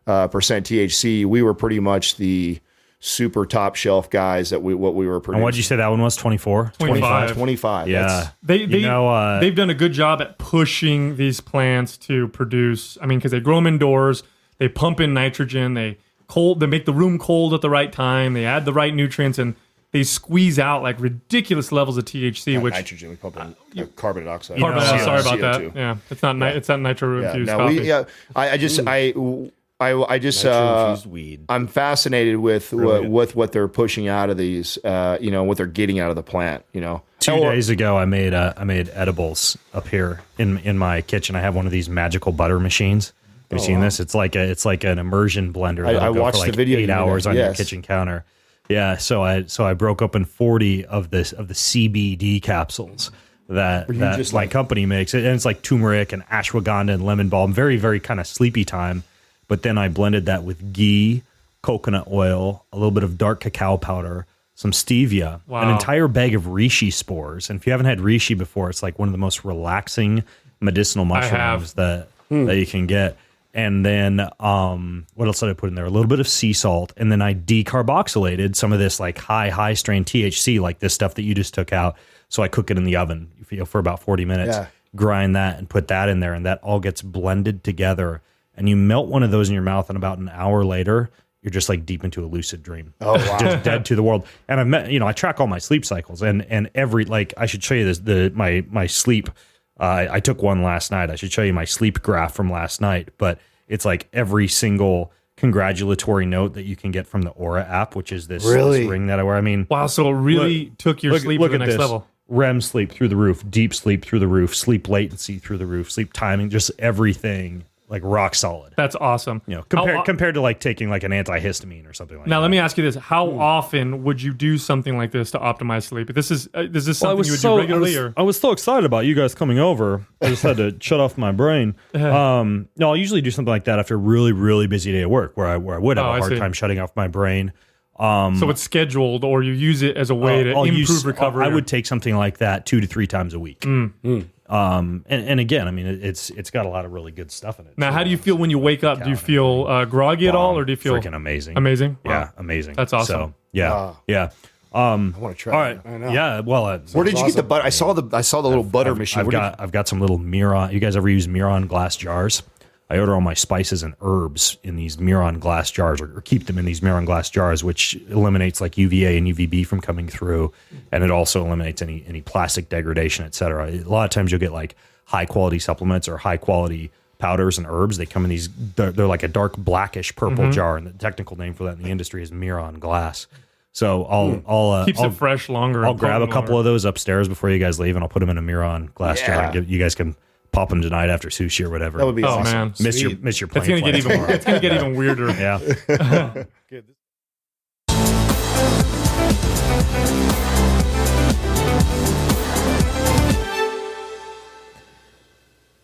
THC, we were pretty much the super top shelf guys what we were producing. And what did you say that one was? 24? 25. Yeah. They've done a good job at pushing these plants to produce, because they grow them indoors, they pump in nitrogen, they make the room cold at the right time, they add the right nutrients, and they squeeze out like ridiculous levels of THC, which nitrogen, we pump in carbon dioxide. Sorry about that. Yeah. It's not nitro infused coffee. I just weed. I'm fascinated with what they're pushing out of these, what they're getting out of the plant. 2 days ago, I made edibles up here in my kitchen. I have one of these magical butter machines. Have you seen this? It's like an immersion blender. I watched for like the video. 8 hours on your kitchen counter. Yeah, so I broke open 40 of the CBD capsules that my company makes, and it's like turmeric and ashwagandha and lemon balm. Very, very kind of sleepy time. But then I blended that with ghee, coconut oil, a little bit of dark cacao powder, some stevia, an entire bag of reishi spores. And if you haven't had reishi before, it's like one of the most relaxing medicinal mushrooms that you can get. And then what else did I put in there? A little bit of sea salt. And then I decarboxylated some of this like high strain THC, like this stuff that you just took out, So I cook it in the oven for about 40 minutes, Yeah. grind that and put that in there, and that all gets blended together. And you melt one of those in your mouth, and about an hour later, you're just like deep into a lucid dream. Oh, wow. Just dead to the world. And I track all my sleep cycles, and every, like, I should show you this, my sleep. I took one last night. I should show you my sleep graph from last night, but it's like every single congratulatory note that you can get from the Aura app, which is this ring that I wear. I mean, Wow, so it really took your sleep to the next level. REM sleep through the roof, deep sleep through the roof, sleep latency through the roof, sleep timing, just everything like rock solid. That's awesome. Compared to like taking like an antihistamine or something like that. Now, let me ask you this. How often would you do something like this to optimize sleep? Is this something you would do regularly? I was so excited about you guys coming over. I just had to shut off my brain. No, I'll usually do something like that after a really, really busy day at work where I would have a hard time shutting off my brain. So it's scheduled, or you use it as a way to improve recovery. I would take something like that 2 to 3 times a week. And again, I mean, it's got a lot of really good stuff in it. Now, how do you feel when you wake up? Do you feel groggy at all, or do you feel freaking amazing? Amazing, yeah, amazing. That's awesome. So yeah. I want to try. All right. I know. Yeah. Well, where did you get the butter? I saw the little butter machine. I've got some little Miron. You guys ever use Miron glass jars? I order all my spices and herbs in these Miron glass jars, or keep them in these Miron glass jars, which eliminates like UVA and UVB from coming through, and it also eliminates any plastic degradation, et cetera. A lot of times you'll get like high quality supplements or high quality powders and herbs. They come in these. They're like a dark blackish purple jar, and the technical name for that in the industry is Miron glass. So I'll keeps it fresh longer. I'll grab a couple of those upstairs before you guys leave, and I'll put them in a Miron glass jar. And you guys can pop them tonight after sushi or whatever. That would be awesome. Man, miss your plane. It's gonna get even weirder. Yeah.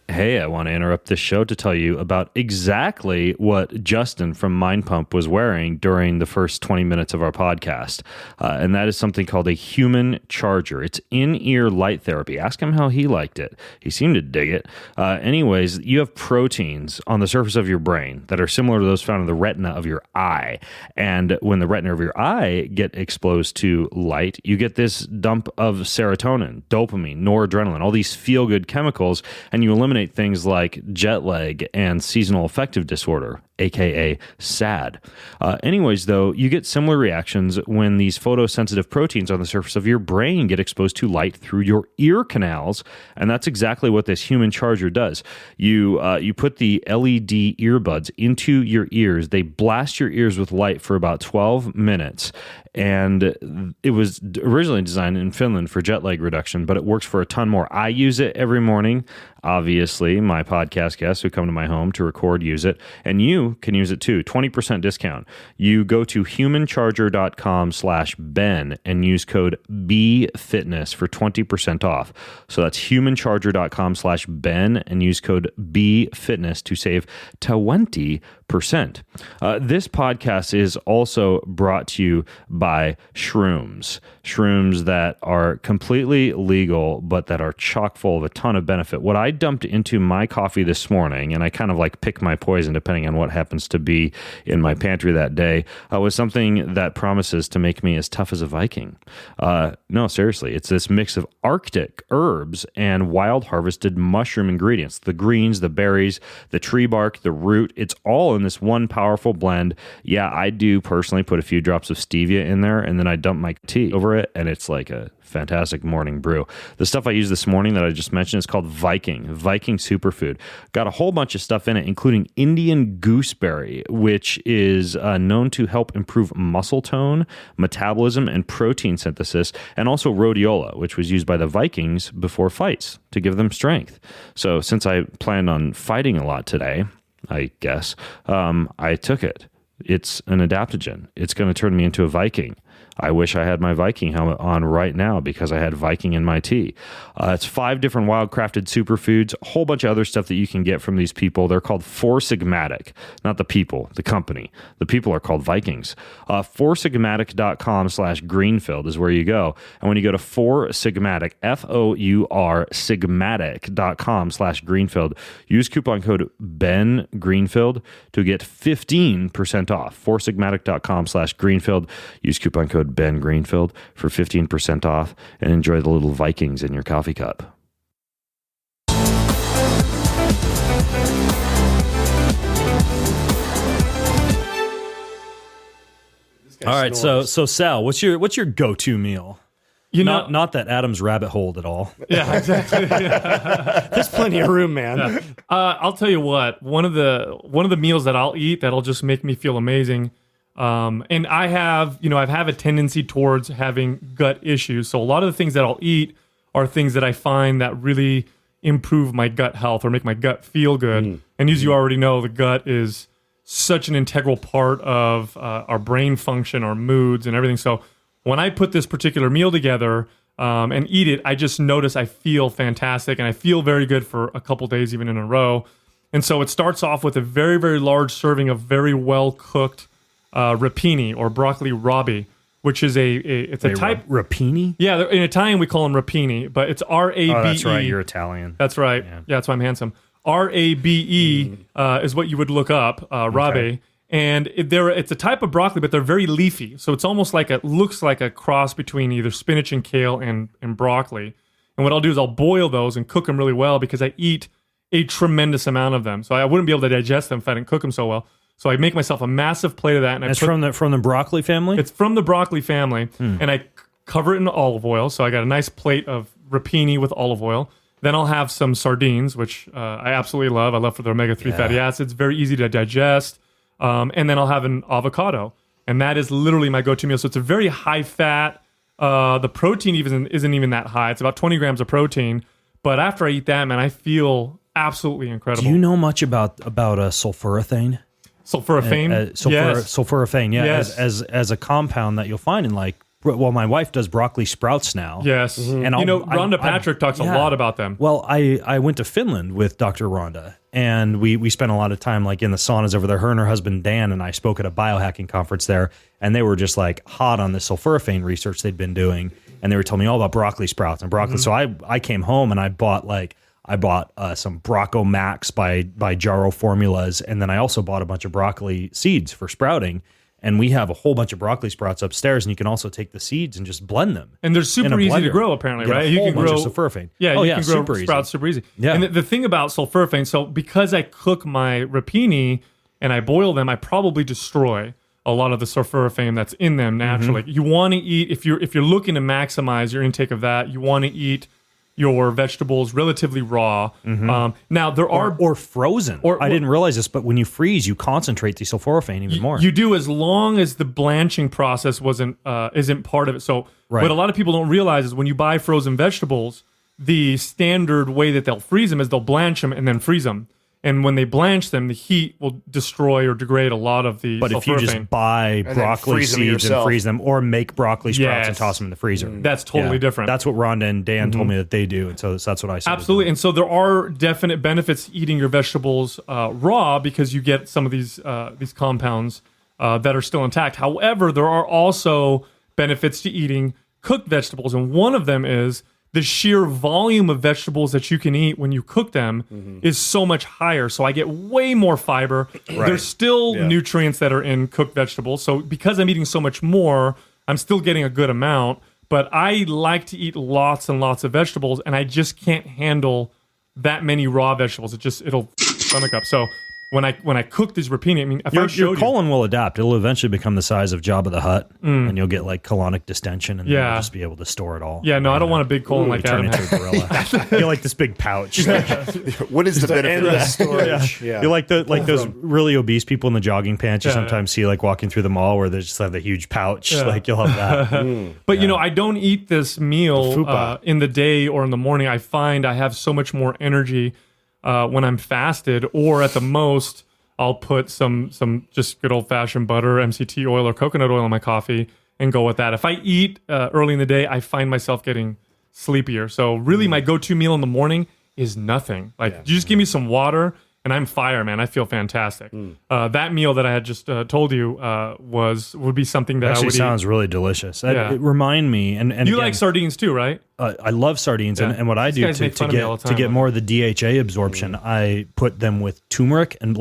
Hey, I want to interrupt this show to tell you about exactly what Justin from Mind Pump was wearing during the first 20 minutes of our podcast. And that is something called a human charger. It's in-ear light therapy. Ask him how he liked it. He seemed to dig it. Anyways, you have proteins on the surface of your brain that are similar to those found in the retina of your eye. And when the retina of your eye get exposed to light, you get this dump of serotonin, dopamine, noradrenaline, all these feel-good chemicals, and you eliminate things like jet lag and seasonal affective disorder, aka SAD. Anyways, though, you get similar reactions when these photosensitive proteins on the surface of your brain get exposed to light through your ear canals, and that's exactly what this human charger does. You put the LED earbuds into your ears. They blast your ears with light for about 12 minutes, and it was originally designed in Finland for jet lag reduction, but it works for a ton more. I use it every morning. Obviously, my podcast guests who come to my home to record use it, and you can use it too. 20% discount. You go to humancharger.com/Ben and use code BFitness for 20% off. So that's humancharger.com/Ben and use code BFitness to save 20%. This podcast is also brought to you by shrooms. Shrooms that are completely legal, but that are chock full of a ton of benefit. What I dumped into my coffee this morning, and I kind of like pick my poison depending on what happens to be in my pantry that day, was something that promises to make me as tough as a Viking. No, seriously, it's this mix of Arctic herbs and wild harvested mushroom ingredients. The greens, the berries, the tree bark, the root, it's all in this one powerful blend. Yeah, I do personally put a few drops of stevia in there, and then I dump my tea over it, and it's like a fantastic morning brew. The stuff I used this morning that I just mentioned is called Viking Superfood. Got a whole bunch of stuff in it, including Indian gooseberry, which is known to help improve muscle tone, metabolism, and protein synthesis, and also rhodiola, which was used by the Vikings before fights to give them strength. So since I planned on fighting a lot today, I guess, I took it. It's an adaptogen. It's going to turn me into a Viking. I wish I had my Viking helmet on right now because I had Viking in my tea. It's 5 different wild-crafted superfoods, a whole bunch of other stuff that you can get from these people. They're called Four Sigmatic, not the people, the company. The people are called Vikings. Foursigmatic.com/Greenfield is where you go. And when you go to Four Sigmatic, FOUR Sigmatic.com/Greenfield, use coupon code Ben Greenfield to get 15% off. Foursigmatic.com/Greenfield. Use coupon code code Ben Greenfield for 15% off and enjoy the little Vikings in your coffee cup. All right, so Sal, what's your go-to meal? Not that Adam's rabbit hole at all. Yeah, exactly. There's plenty of room, man. Yeah. I'll tell you what. One of the meals that I'll eat that'll just make me feel amazing. And I have a tendency towards having gut issues. So a lot of the things that I'll eat are things that I find that really improve my gut health or make my gut feel good. And as you already know, the gut is such an integral part of our brain function, our moods, and everything. So when I put this particular meal together and eat it, I just notice I feel fantastic and I feel very good for a couple days, even in a row. And so it starts off with a very, very large serving of very well cooked rapini or broccoli rabe, which is a type rapini. Yeah, in Italian we call them rapini, but it's R-A-B-E. Oh, that's right. You're Italian. That's right. Yeah, that's why I'm handsome. R-A-B-E is what you would look up, rabe. Okay. And it's a type of broccoli, but they're very leafy. So it's almost looks like a cross between either spinach and kale and broccoli. And what I'll do is I'll boil those and cook them really well because I eat a tremendous amount of them. So I wouldn't be able to digest them if I didn't cook them so well. So I make myself a massive plate of that. And it's from the broccoli family? It's from the broccoli family. And I cover it in olive oil. So I got a nice plate of rapini with olive oil. Then I'll have some sardines, which I absolutely love. I love for their omega-3 fatty acids. Very easy to digest. And then I'll have an avocado. And that is literally my go-to meal. So it's a very high fat. The protein isn't even that high. It's about 20 grams of protein. But after I eat that, man, I feel absolutely incredible. Do you know much about sulforaphane? Sulforaphane? Yes. Sulforaphane, yeah. Yes. As a compound that you'll find in my wife does broccoli sprouts now. Yes. And Rhonda Patrick talks a lot about them. Well, I went to Finland with Dr. Rhonda, and we spent a lot of time in the saunas over there. Her and her husband Dan and I spoke at a biohacking conference there, and they were just hot on the sulforaphane research they'd been doing, and they were telling me all about broccoli sprouts and broccoli. So I came home and I bought some Brocco Max by Jarrow Formulas, and then I also bought a bunch of broccoli seeds for sprouting. And we have a whole bunch of broccoli sprouts upstairs, and you can also take the seeds and just blend them. And they're super easy to grow, apparently, right? You can grow sulforaphane. Yeah, you can grow sprouts super easy. Yeah. And the thing about sulforaphane, so because I cook my rapini and I boil them, I probably destroy a lot of the sulforaphane that's in them naturally. You want to eat, if you're looking to maximize your intake of that, you want to eat your vegetables relatively raw. Now there are or frozen. I didn't realize this, but when you freeze, you concentrate the sulforaphane even more. You do, as long as the blanching process isn't part of it. So what a lot of people don't realize is when you buy frozen vegetables, the standard way that they'll freeze them is they'll blanch them and then freeze them. And when they blanch them, the heat will destroy or degrade a lot of the But if you just buy broccoli seeds and freeze them, or make broccoli sprouts and toss them in the freezer. That's totally different. That's what Rhonda and Dan told me that they do, and so that's what I said. Absolutely. And so there are definite benefits to eating your vegetables raw because you get some of these compounds that are still intact. However, there are also benefits to eating cooked vegetables, and one of them is the sheer volume of vegetables that you can eat when you cook them is so much higher. So I get way more fiber. There's still nutrients that are in cooked vegetables. So because I'm eating so much more, I'm still getting a good amount. But I like to eat lots and lots of vegetables, and I just can't handle that many raw vegetables. It'll stomach up. So when I cook these rapini, I mean, if your colon will adapt. It'll eventually become the size of Jabba the Hutt, and you'll get colonic distension, and then you'll just be able to store it all. Yeah, no, I don't want a big colon like Adam. Turn into a gorilla. You're like this big pouch. What is the benefit of that storage? You're like those really obese people in the jogging pants you sometimes see walking through the mall where they just have the huge pouch. You'll have that. But I don't eat this meal in the day or in the morning. I find I have so much more energy when I'm fasted, or at the most, I'll put some just good old-fashioned butter, MCT oil, or coconut oil in my coffee and go with that. If I eat early in the day, I find myself getting sleepier. So really, my go-to meal in the morning is nothing. You just give me some water, and I'm fire, man. I feel fantastic. That meal that I had just told you would be something that I would eat. Sounds really delicious. It remind me, and you again, like sardines too, right? I love sardines, and what I do to get more of the DHA absorption, I put them with turmeric, and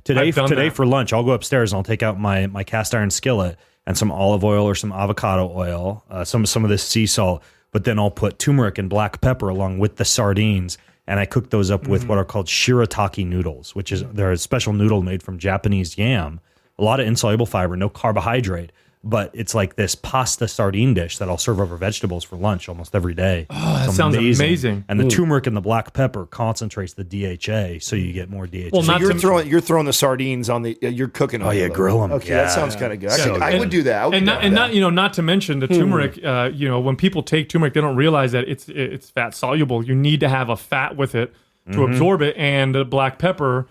today for lunch, I'll go upstairs and I'll take out my cast iron skillet, and some olive oil or some avocado oil, some of this sea salt, but then I'll put turmeric and black pepper along with the sardines, and I cook those up with what are called shirataki noodles, which is they're a special noodle made from Japanese yam, a lot of insoluble fiber, no carbohydrate, but it's like this pasta sardine dish that I'll serve over vegetables for lunch almost every day. Oh, that sounds amazing. And the turmeric and the black pepper concentrates the DHA, so you get more DHA. Well, So not you're throwing the sardines on the you're cooking them. Oh, yeah, grill 'em. Okay, Yeah. that sounds kind of good. So I would do that. I would do that. Not to mention the turmeric. When people take turmeric, they don't realize that it's fat soluble. You need to have a fat with it to absorb it, and the black pepper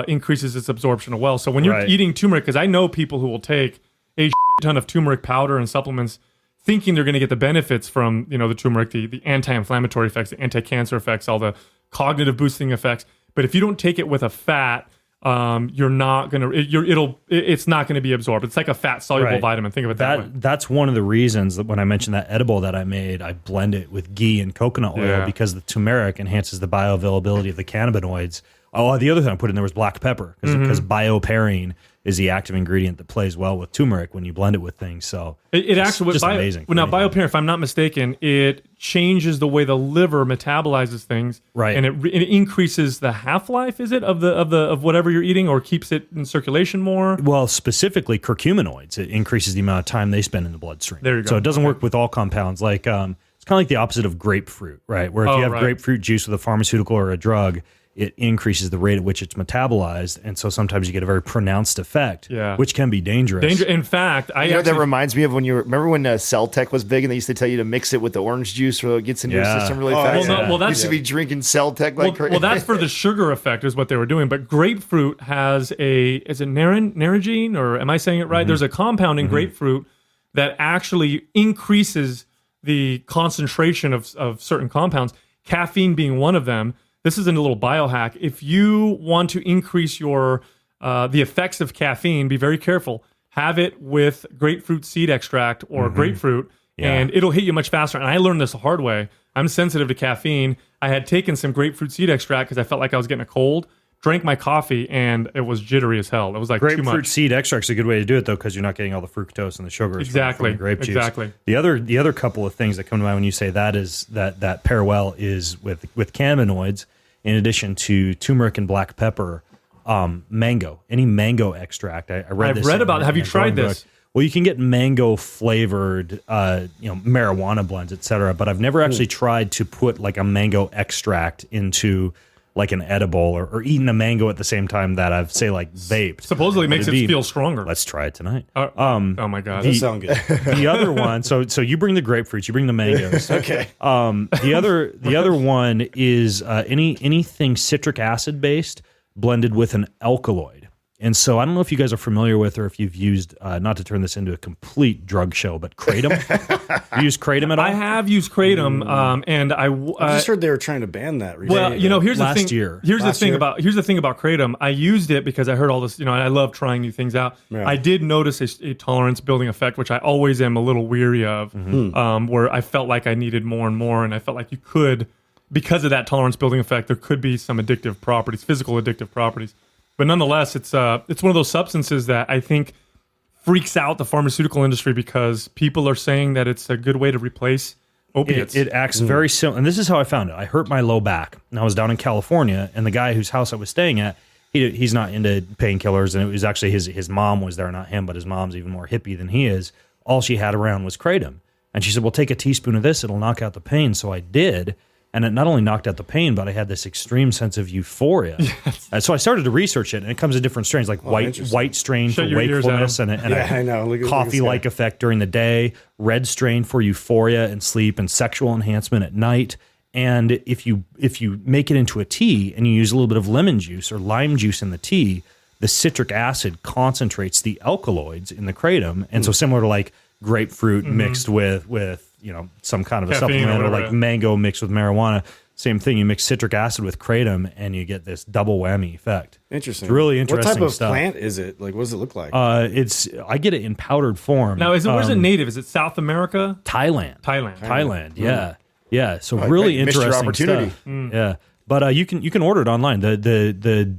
increases its absorption as well. So when you're eating turmeric, because I know people who will take a ton of turmeric powder and supplements thinking they're going to get the benefits from the turmeric, the anti-inflammatory effects, the anti-cancer effects, all the cognitive boosting effects. But if you don't take it with a fat, you're not going to it's not going to be absorbed. It's like a fat soluble vitamin. Think of it that way. That's one of the reasons that when I mentioned that edible that I made, I blend it with ghee and coconut oil because the turmeric enhances the bioavailability of the cannabinoids. Oh, the other thing I put in there was black pepper because bioperine is the active ingredient that plays well with turmeric when you blend it with things. So it actually just amazing. Well, now bioperine, if I'm not mistaken, it changes the way the liver metabolizes things, right? And it increases the half-life, is it, of whatever you're eating, or keeps it in circulation more? Well, specifically curcuminoids, it increases the amount of time they spend in the bloodstream. There you go. So it doesn't work with all compounds. Like it's kind of like the opposite of grapefruit, right? Where if you have grapefruit juice with a pharmaceutical or a drug, it increases the rate at which it's metabolized, and so sometimes you get a very pronounced effect, which can be dangerous. In fact, that reminds me of when remember when Celtec was big and they used to tell you to mix it with the orange juice so it gets into your system really fast. You used to be drinking Celtec like crazy. Well, that's for the sugar effect is what they were doing. But grapefruit has is it naringine, or am I saying it right? There's a compound in grapefruit that actually increases the concentration of certain compounds, caffeine being one of them. This is a little biohack. If you want to increase your the effects of caffeine, be very careful. Have it with grapefruit seed extract or grapefruit, and it'll hit you much faster. And I learned this the hard way. I'm sensitive to caffeine. I had taken some grapefruit seed extract because I felt like I was getting a cold. Drank my coffee, and it was jittery as hell. It was like too much. Grapefruit seed extract's a good way to do it, though, because you're not getting all the fructose and the sugars from the grape juice. Exactly. The other couple of things that come to mind when you say that is that pair well is with cannabinoids. In addition to turmeric and black pepper, mango, any mango extract. I've read about it. Have you tried this? Well, you can get mango flavored, marijuana blends, etc. But I've never actually tried to put like a mango extract into like an edible or eating a mango at the same time that I've vaped. Supposedly makes it feel stronger. Let's try it tonight. Oh my god, that sounds good. The other one, so you bring the grapefruits, you bring the mangoes. Okay. The other one is anything citric acid based blended with an alkaloid. And so I don't know if you guys are familiar with or if you've used, not to turn this into a complete drug show, but Kratom. You use Kratom at all? I have used Kratom, and I just heard they were trying to ban that recently. Well, here's last the thing. year. Here's the thing about Kratom. I used it because I heard all this. And I love trying new things out. Yeah. I did notice a tolerance building effect, which I always am a little weary of, where I felt like I needed more and more, and I felt like you could, because of that tolerance building effect, there could be some addictive properties, physical addictive properties. But nonetheless, it's one of those substances that I think freaks out the pharmaceutical industry because people are saying that it's a good way to replace opiates. It acts very similar. And this is how I found it. I hurt my low back. And I was down in California, and the guy whose house I was staying at, he's not into painkillers, and it was actually his mom was there, not him, but his mom's even more hippie than he is. All she had around was Kratom. And she said, well, take a teaspoon of this. It'll knock out the pain. So I did. And it not only knocked out the pain, but I had this extreme sense of euphoria. Yes. And so I started to research it, and it comes in different strains, like white strain for wakefulness and a coffee-like effect during the day, red strain for euphoria and sleep and sexual enhancement at night. And if you make it into a tea and you use a little bit of lemon juice or lime juice in the tea, the citric acid concentrates the alkaloids in the kratom. And so similar to like grapefruit mixed with some kind of a caffeine supplement, or whatever, like mango mixed with marijuana. Same thing. You mix citric acid with kratom, and you get this double whammy effect. Interesting. It's really interesting. What type of stuff. plant is it? Like, what does it look like? I get it in powdered form. Now, where's it native? Is it South America? Thailand. Yeah. So really missed your interesting opportunity. stuff. Yeah, but you can order it online. The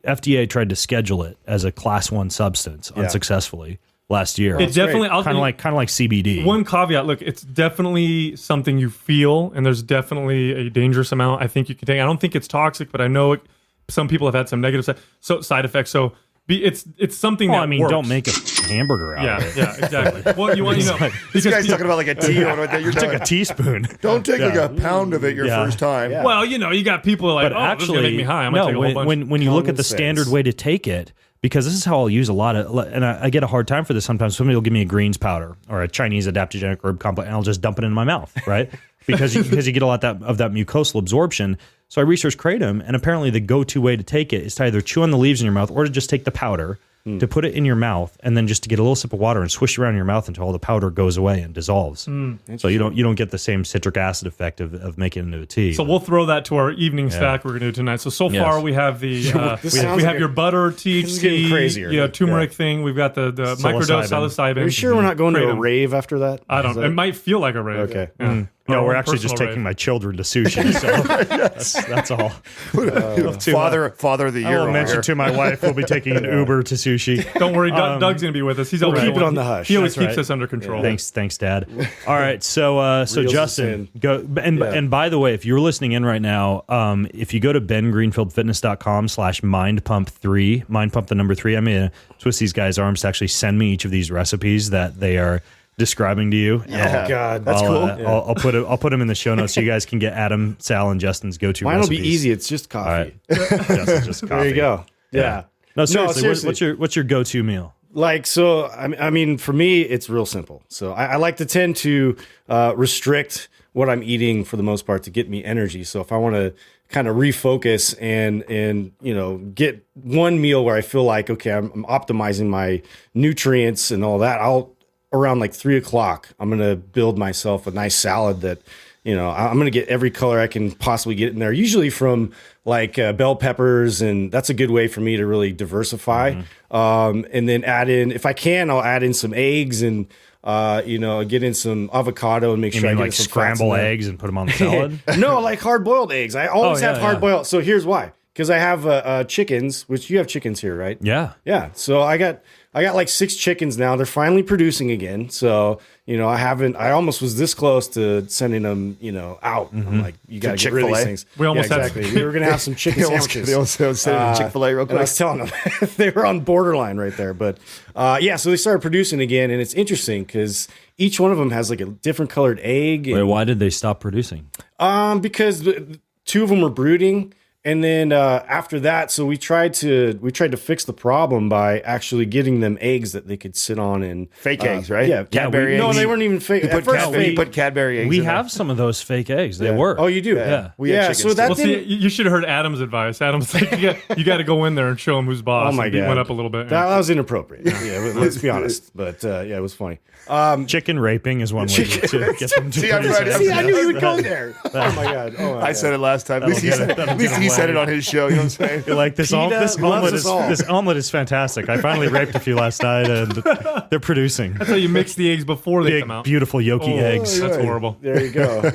FDA tried to schedule it as a class 1 substance unsuccessfully. last year. It definitely kind of like CBD. One caveat: look, it's definitely something you feel, and there's definitely a dangerous amount I think you can take. I don't think it's toxic, but I know some people have had some negative side effects. So it's something that works. Don't make a hamburger out of it. Yeah, exactly. Well, you want this guy's talking about like a tea. You're take a teaspoon. Don't take like a pound of it your first time. Yeah. Well, you got people who are like, this is gonna make me high. I'm gonna take a whole bunch. When you look at the standard way to take it, because this is how I'll use a lot of, and I get a hard time for this sometimes. Somebody will give me a greens powder or a Chinese adaptogenic herb complex, and I'll just dump it in my mouth, right? because you get a lot of that mucosal absorption. So I researched Kratom, and apparently the go-to way to take it is to either chew on the leaves in your mouth or to just take the powder, to put it in your mouth, and then just to get a little sip of water and swish around your mouth until all the powder goes away and dissolves. So you don't get the same citric acid effect of making it into a tea. So we'll throw that to our evening stack we're going to do tonight. So far we have the we have your butter, THC, turmeric thing. We've got the microdose psilocybin. Are you sure we're not going to a rave after that? I don't know. It might feel like a rave. Okay. Yeah. No, we're actually just taking my children to sushi. So that's all. Father of the year. I will mention to my wife we'll be taking an Uber to sushi. Don't worry, Doug's going to be with us. We'll keep it on the hush. He always keeps us under control. Yeah. Thanks, Dad. All right, so Justin, go and by the way, if you're listening in right now, if you go to bengreenfieldfitness.com/mindpump3, mindpump the number 3, I'm going to twist these guys' arms to actually send me each of these recipes that they are describing to you. Yeah, God, that's cool. I'll put them in the show notes so you guys can get Adam, Sal, and Justin's go-to recipes. Mine will be easy. It's just coffee. All right. Justin's just coffee. There you go. Yeah. No, seriously. What's your go-to meal? So I mean, for me, it's real simple. So I like to tend to restrict what I'm eating for the most part to get me energy. So if I want to kind of refocus and get one meal where I feel like, okay, I'm optimizing my nutrients and all that, around like 3:00, I'm going to build myself a nice salad that, I'm going to get every color I can possibly get in there, usually from like bell peppers. And that's a good way for me to really diversify. And then if I can, I'll add in some eggs and, get in some avocado and make sure I get like some scramble eggs and put them on the salad. No, like hard boiled eggs. I always have hard boiled. So here's why. Because I have chickens, which you have chickens here, right? Yeah. Yeah. So I got like 6 chickens now. They're finally producing again. So, I almost was this close to sending them, out. I'm like, you got to get rid of these things. We almost had we were going to have some chicken sandwiches. They also said Chick-fil-A real quick. I was telling them they were on borderline right there. But so they started producing again. And it's interesting because each one of them has like a different colored egg. Wait, why did they stop producing? Because 2 of them were brooding. And then after that, so we tried to fix the problem by actually getting them eggs that they could sit on and fake eggs, right? Yeah, Cadbury eggs. No, they weren't even fake. You put Cadbury eggs. We have some of those fake eggs. They work. Oh, you do? Yeah. We have so that you should have heard Adam's advice. Adam's like, you got to go in there and show him who's boss. Oh my God, went up a little bit. That was inappropriate. Yeah, let's be honest. But it was funny. Chicken raping is one way to get them to produce. I knew you would go there. Oh my God. I said it last time. At least he said it on his show. You know what I'm saying? You're like, this omelet is fantastic. I finally raped a few last night, and they're producing. That's how you mix the eggs before they Big, come out. beautiful yolky eggs. That's horrible. There you go.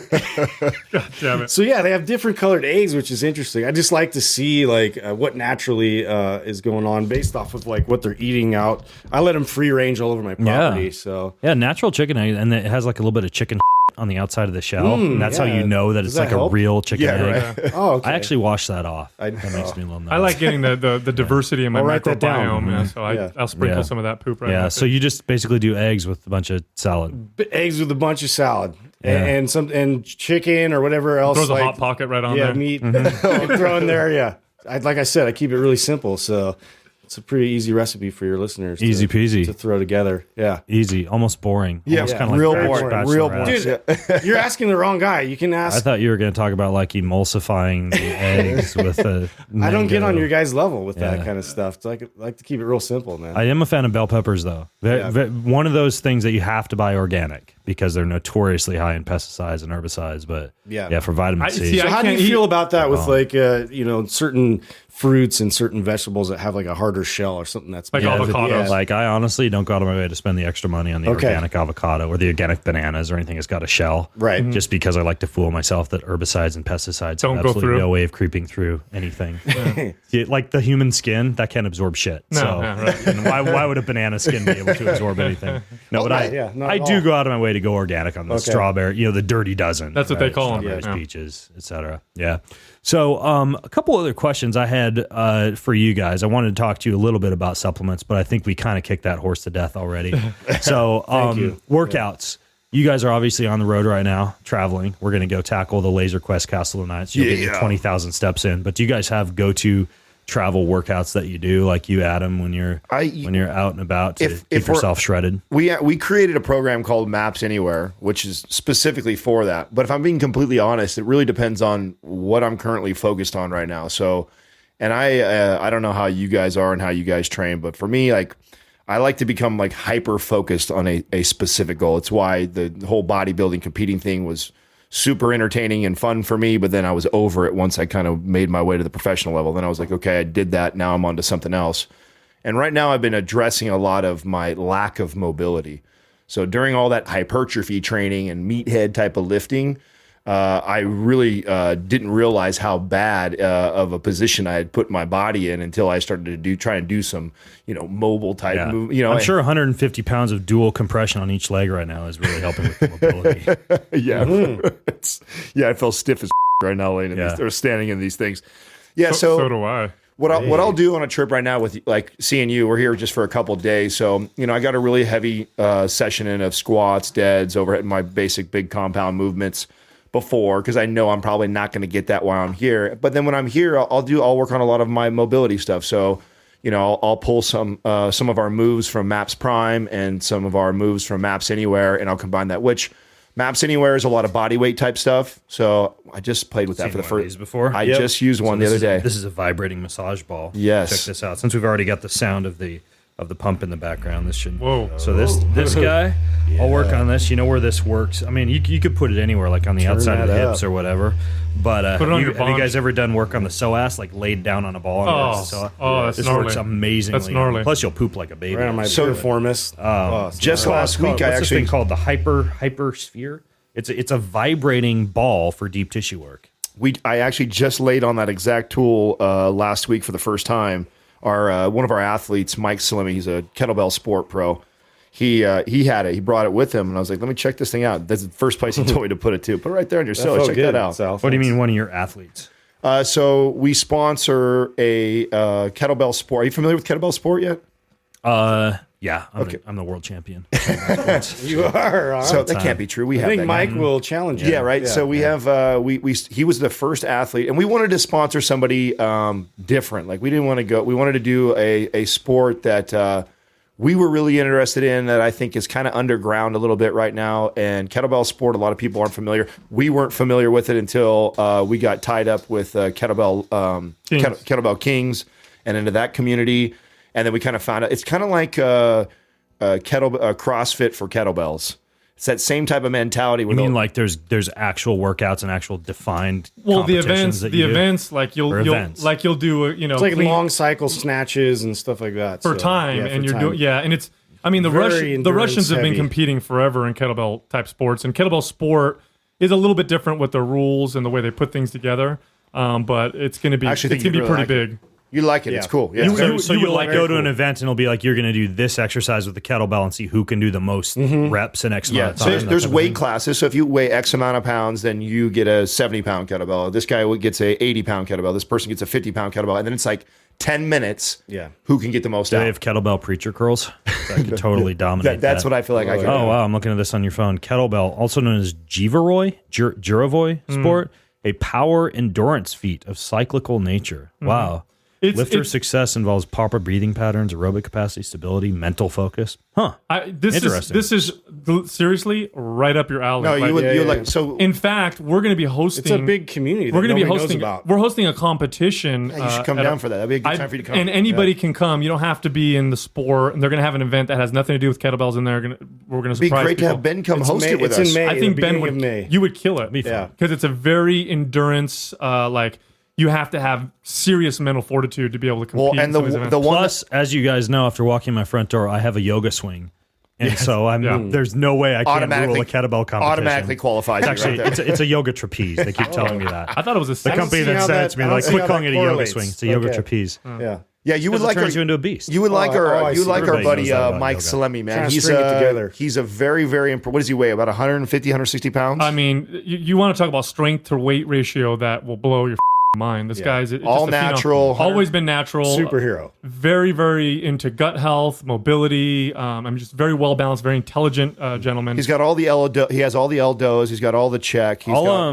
God damn it. So yeah, they have different colored eggs, which is interesting. I just like to see like what naturally is going on based off of like what they're eating out. I let them free range all over my property. So natural chicken egg, and it has like a little bit of chicken on the outside of the shell. And that's how you know that it's like a real chicken egg. Right. Oh, okay. I actually wash that off. That makes me a little nuts. I like getting the diversity in my write that down. microbiome. So I'll sprinkle some of that poop right now. So you just basically do eggs with a bunch of salad. Eggs with a bunch of salad. And chicken or whatever else. Throws a hot pocket right on there. Meat. Throw in there, like I said, I keep it really simple. So it's a pretty easy recipe for your listeners. Easy peasy. To throw together. Yeah. Easy. Almost boring. Yeah. Almost kind of real like boring. Real boring. Dude, you're asking the wrong guy. You can ask. I thought you were going to talk about like emulsifying the eggs with a mango. I don't get on your guys' level with that kind of stuff. So I like to keep it real simple, man. I am a fan of bell peppers, though. One of those things that you have to buy organic because they're notoriously high in pesticides and herbicides. But Yeah. for vitamin C. see, So I how do you can't feel eat- about that with like certain fruits and certain vegetables that have like a harder shell or something that's Like Yeah, avocados. Like I honestly don't go out of my way to spend the extra money on the Okay. organic avocado or the organic bananas or anything that's got a shell. Right. Just because I like to fool myself that herbicides and pesticides Don't have go absolutely through. no way of creeping through anything. Yeah, like the human skin, that can't absorb shit. No, so yeah, right. and why would a banana skin be able to absorb anything? No, but not I at do all. go out of my way to go organic on the strawberry, the dirty dozen. That's what they call 'em. Strawberries, Yeah. peaches, etc. Yeah. So a couple other questions I had for you guys. I wanted to talk to you a little bit about supplements, but I think we kind of kicked that horse to death already. So workouts. You guys are obviously on the road right now, traveling. We're going to go tackle the Laser Quest Castle of Nights. You'll get your 20,000 steps in. But do you guys have go-to travel workouts that you do, like you, Adam, when you're out and about to keep yourself shredded? We created a program called Maps Anywhere, which is specifically for that. But if I'm being completely honest, it really depends on what I'm currently focused on right now. So, and I don't know how you guys are and how you guys train, but for me, like, I like to become like hyper focused on a specific goal. It's why the whole bodybuilding competing thing was super entertaining and fun for me, but then I was over it once I kind of made my way to the professional level. Then I was like, okay, I did that. Now I'm on to something else. And right now I've been addressing a lot of my lack of mobility. So during all that hypertrophy training and meathead type of lifting, I really didn't realize how bad of a position I had put my body in until I started to try and do some, mobile type move. I'm sure 150 pounds of dual compression on each leg right now is really helping with the mobility. I feel stiff as right now laying in these, or standing in these things. Yeah, So do I. What I'll do on a trip right now with like seeing you, we're here just for a couple of days. So, I got a really heavy session in of squats, deads, overhead, my basic big compound movements before, because I know I'm probably not going to get that while I'm here. But then when I'm here, I'll work on a lot of my mobility stuff. So, I'll pull some of our moves from Maps Prime and some of our moves from Maps Anywhere, and I'll combine that, which Maps Anywhere is a lot of body weight type stuff. So I just played with that for the first. Before I just used one the other day. This is a vibrating massage ball. Yes. Check this out. Since we've already got the sound of the pump in the background, this should. Whoa. So this guy, I'll work on this. You know where this works. I mean, you could put it anywhere, like on the outside of the hips or whatever. But Put it on your have you bonds. guys ever done work on the psoas, like laid down on a ball? that's this gnarly. works amazingly. That's gnarly. Plus, you'll poop like a baby. Right on my So- piriformis. Just last week, What's I this actually thing called the hypersphere? It's a vibrating ball for deep tissue work. I actually just laid on that exact tool last week for the first time. Our one of our athletes, Mike Salimi, he's a kettlebell sport pro. He had it. He brought it with him, and I was like, "Let me check this thing out." That's the first place he told me to put it too. Put it right there on your cellar. Check that out. What do you mean, one of your athletes? So we sponsor a kettlebell sport. Are you familiar with kettlebell sport yet? Yeah, I'm the world champion. You are. So that can't be true. We I have think that Mike guy. will challenge you. Yeah, right. So we have he was the first athlete, and we wanted to sponsor somebody different. Like we didn't want to go. We wanted to do a sport that we were really interested in, that I think is kind of underground a little bit right now. And kettlebell sport, a lot of people aren't familiar. We weren't familiar with it until we got tied up with kettlebell Kings and into that community. And then we kind of found out it's kind of like CrossFit for kettlebells. It's that same type of mentality. You mean like there's actual workouts and actual defined The competitions events like you'll events. do It's like long cycle snatches and stuff like that. for So, time, yeah, and for you're time. doing and it's. I mean, the Very Russians have been endurance competing forever in kettlebell type sports, and kettlebell sport is a little bit different with the rules and the way they put things together. But it's going to be Actually, it's think going to you'd be really pretty like big. You like it. Yeah. It's cool. Yeah. So you'll like go to an event and it'll be like you're going to do this exercise with the kettlebell and see who can do the most reps in X amount of So time. there's weight classes. So if you weigh X amount of pounds, then you get a 70-pound kettlebell. This guy gets a 80-pound kettlebell. This person gets a 50-pound kettlebell. And then it's like 10 minutes. Yeah. Who can get the most Do out? they have kettlebell preacher curls? That could totally dominate. That's what I feel like I can do. Oh wow, I'm looking at this on your phone. Kettlebell, also known as Jiravoi sport, a power endurance feat of cyclical nature. Wow. Lifter success involves proper breathing patterns, aerobic capacity, stability, mental focus. Huh. Interesting. This is seriously right up your alley. No, you would like so. In fact, we're going to be hosting. It's a big community. We're going to be hosting. We're hosting a competition. You should come down for that. That'd be a good time for you to come. And anybody can come. You don't have to be in the sport. And they're going to have an event that has nothing to do with kettlebells. And we're going to surprise It'd be great people. to have Ben come host it with us. It's in May. I think Ben would. You would kill it. Yeah, because it's a very endurance like. You have to have serious mental fortitude to be able to compete. Well, and the plus, as you guys know, after walking my front door, I have a yoga swing, and so there's no way I can't rule a kettlebell competition. Automatically qualifies. Actually, it's a yoga trapeze. They keep telling me that. I thought it was the company that said it to me, like, quit calling it a yoga swing. It's a yoga trapeze. Yeah, you would like turns you into a beast. You would like our Everybody buddy knows that about Mike yoga. Salemi, man. Together. He's a very, very important. What does he weigh? About 150, 160 pounds? I mean, you want to talk about strength to weight ratio that will blow your mind. This guy's all just natural, always been natural, superhero. Very, very into gut health, mobility. I'm just very well balanced, very intelligent gentleman. He's got all the he has all the LDOs. He's got all the check. I'll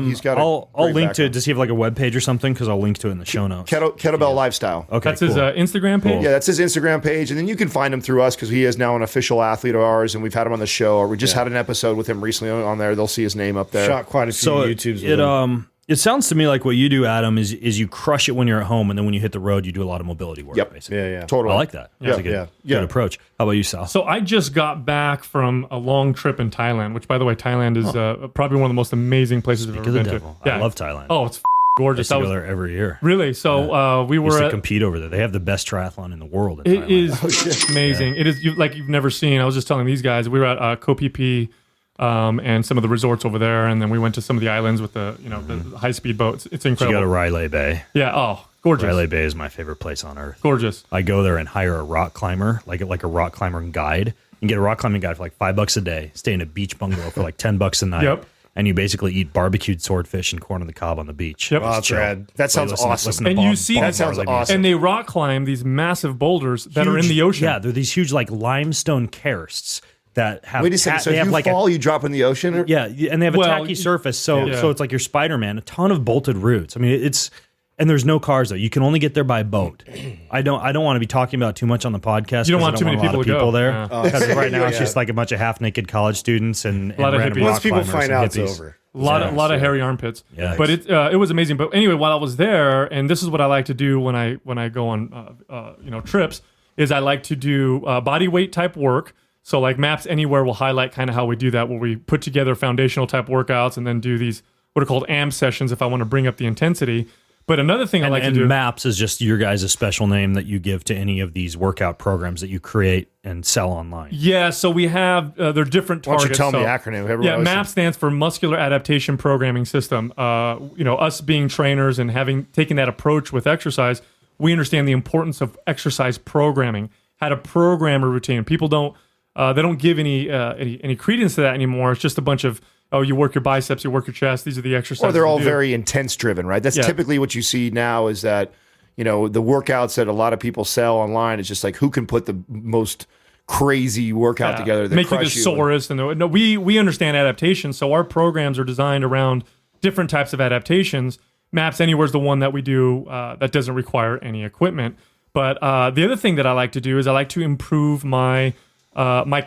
link to it. Does he have like a web page or something? Because I'll link to it in the show notes. Kettlebell Lifestyle. Okay, that's his Instagram page. Cool. Yeah, that's his Instagram page, and then you can find him through us because he is now an official athlete of ours, and we've had him on the show. Or we just had an episode with him recently on there. They'll see his name up there. Shot quite a few YouTubes. With him. It sounds to me like what you do, Adam, is you crush it when you're at home, and then when you hit the road, you do a lot of mobility work. Yep. Basically. Yeah. Totally. I like that. That's a good approach. How about you, Sal? So I just got back from a long trip in Thailand, which, by the way, Thailand is probably one of the most amazing places I've ever been to. I love Thailand. Oh, it's gorgeous. I go there every year. Really? So we were to compete over there. They have the best triathlon in the world. It is amazing. It is like you've never seen. I was just telling these guys we were at Koh Phi Phi. And some of the resorts over there, and then we went to some of the islands with the the high speed boats. It's incredible. You go to Riley Bay. Yeah. Oh, gorgeous. Riley Bay is my favorite place on earth. Gorgeous. I go there and hire a rock climber, like a rock climber guide. You can get a rock climbing guide for like $5 a day. Stay in a beach bungalow for like $10 a night. Yep. And you basically eat barbecued swordfish and corn on the cob on the beach. Yep. Oh, that's rad. That sounds awesome. And you see that sounds awesome. And they rock climb these massive boulders that are in the ocean. Yeah, they're these huge like limestone karsts that have. Wait a second. So if you fall, you drop in the ocean? Yeah, and they have a tacky surface, so it's like you're Spider-Man. A ton of bolted roots. I mean, and there's no cars though. You can only get there by boat. I don't want to be talking about too much on the podcast. You don't want too many people to go there because right now it's just like a bunch of half-naked college students and a lot of random hippies. Once people find out, hippies. it's over. A lot of hairy armpits. Yeah, but it was amazing. But anyway, while I was there, and this is what I like to do when I go on trips, is I like to do body weight type work. So like Maps Anywhere will highlight kind of how we do that, where we put together foundational type workouts and then do these what are called AM sessions if I want to bring up the intensity. But another thing I like to do... Maps is just your guys' special name that you give to any of these workout programs that you create and sell online. Yeah, so we have... they're different targets. Why don't you tell me the acronym? Yeah, MAP stands for Muscular Adaptation Programming System. Us being trainers and taken that approach with exercise, we understand the importance of exercise programming, how to program a routine. People don't give any credence to that anymore. It's just a bunch of... Oh, you work your biceps, you work your chest. These are the exercises. Or they're all very intense driven, right? That's typically what you see now is that, the workouts that a lot of people sell online is just like who can put the most crazy workout together that make you the sorest. And we understand adaptation, so our programs are designed around different types of adaptations. Maps Anywhere is the one that we do that doesn't require any equipment. But the other thing that I like to do is I like to improve my